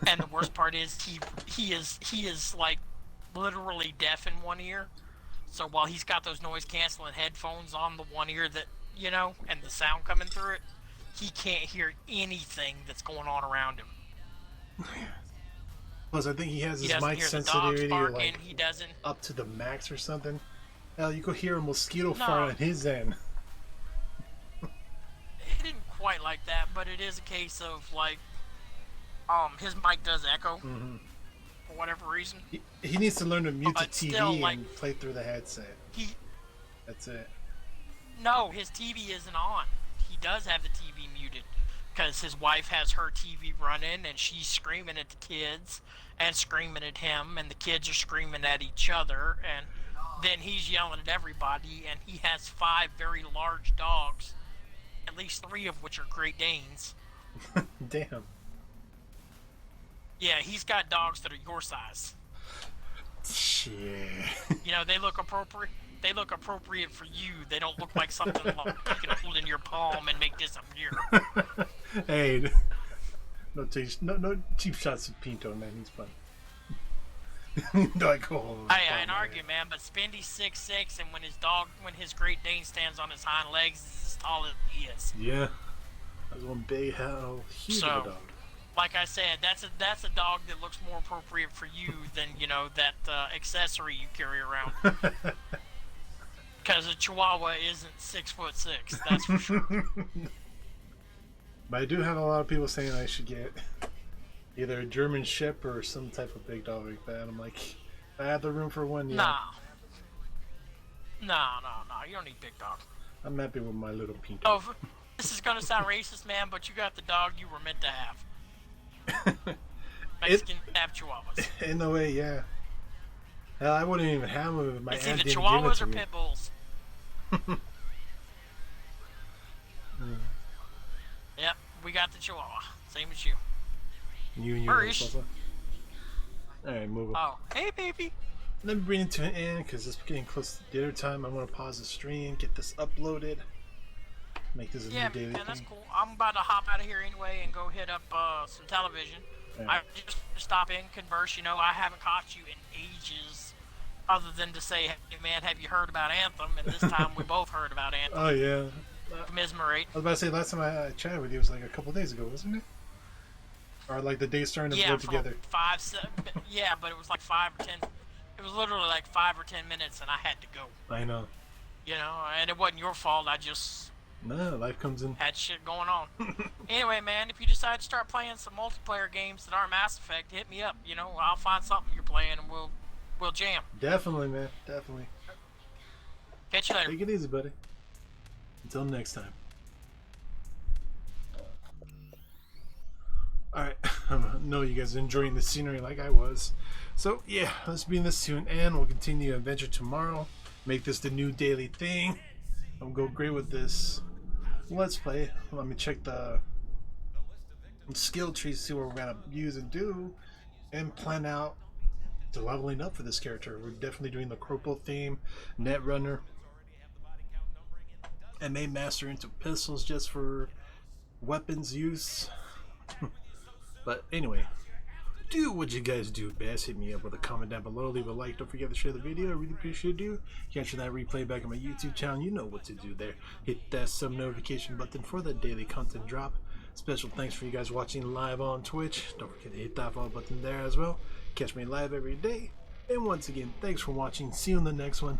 And the worst part is he is like literally deaf in one ear. So while he's got those noise canceling headphones on the one ear that, you know, and the sound coming through it, he can't hear anything that's going on around him. Plus, I think he has his mic sensitivity like up to the max or something. Hell, you could hear a mosquito fart on his end. It didn't quite like that, but it is a case of like, his mic does echo for whatever reason. He needs to learn to mute the But TV still, like, and play through the headset. That's it. No, his TV isn't on. He does have the TV muted because his wife has her TV running and she's screaming at the kids and screaming at him, and the kids are screaming at each other, and then he's yelling at everybody, and he has 5 very large dogs, at least 3 of which are Great Danes. Damn. Yeah, he's got dogs that are your size. Shit. You know, they look appropriate. They look appropriate for you. They don't look like something like you can hold in your palm and make disappear. Hey, no cheap shots of Pinto, man. He's fun. Like, oh, Hey, I ain't arguing, man, but Spendy's 6'6", and when his Great Dane stands on his hind legs, it's as tall as he is. Yeah, that's one big hell huge of a dog. Like I said, that's a dog that looks more appropriate for you than, you know, that accessory you carry around. Because a Chihuahua isn't 6'6", that's for sure. But I do have a lot of people saying I should get either a German Shepherd or some type of big dog like that. I'm like, I have the room for one, yeah. No, you don't need big dog. I'm happy with my little Pinto. Oh, this is gonna sound racist, man, but you got the dog you were meant to have. Mexican have Chihuahuas. In a way, yeah. Hell, I wouldn't even have them if my It's aunt either didn't give it Chihuahuas to or me. Pit Bulls. Yep, we got the Chihuahua. Same as you. You and Or your is she? Alright, move on. Oh, hey, baby. Let me bring it to an end because it's getting close to dinner time. I want to pause the stream, get this uploaded, make this a Yeah, new daily man, that's thing. cool. I'm about to hop out of here anyway and go hit up some television. Yeah. I just stop in, converse. You know, I haven't caught you in ages, other than to say, hey, man, have you heard about Anthem? And this time we both heard about Anthem. Oh, yeah. Commiserate. I was about to say, last time I chatted with you was like a couple days ago, wasn't it? Or like the days starting to blur together. Yeah, but it was like 5 or 10. It was literally like 5 or 10 minutes, and I had to go. I know. You know, and it wasn't your fault. I just No, life comes in. had shit going on. Anyway, man, if you decide to start playing some multiplayer games that aren't Mass Effect, hit me up. You know, I'll find something you're playing, and we'll jam. Definitely, man. Definitely. Catch you later. Take it easy, buddy. Until next time. Alright, I know you guys are enjoying the scenery like I was. So, yeah, let's bring this to an end. We'll continue the adventure tomorrow. Make this the new daily thing. I'm going to go great with this. Let's play. Let me check the skill tree, see what we're going to use and do, and plan out the leveling up for this character. We're definitely doing the Corpo theme, Netrunner, and may master into pistols just for weapons use. But anyway, do what you guys do best. Hit me up with a comment down below, leave a like, don't forget to share the video. I really appreciate you. Catch that replay back on my YouTube channel, you know what to do there. Hit that sub notification button for the daily content drop. Special thanks for you guys watching live on Twitch. Don't forget to hit that follow button there as well. Catch me live every day. And once again, thanks for watching. See you in the next one.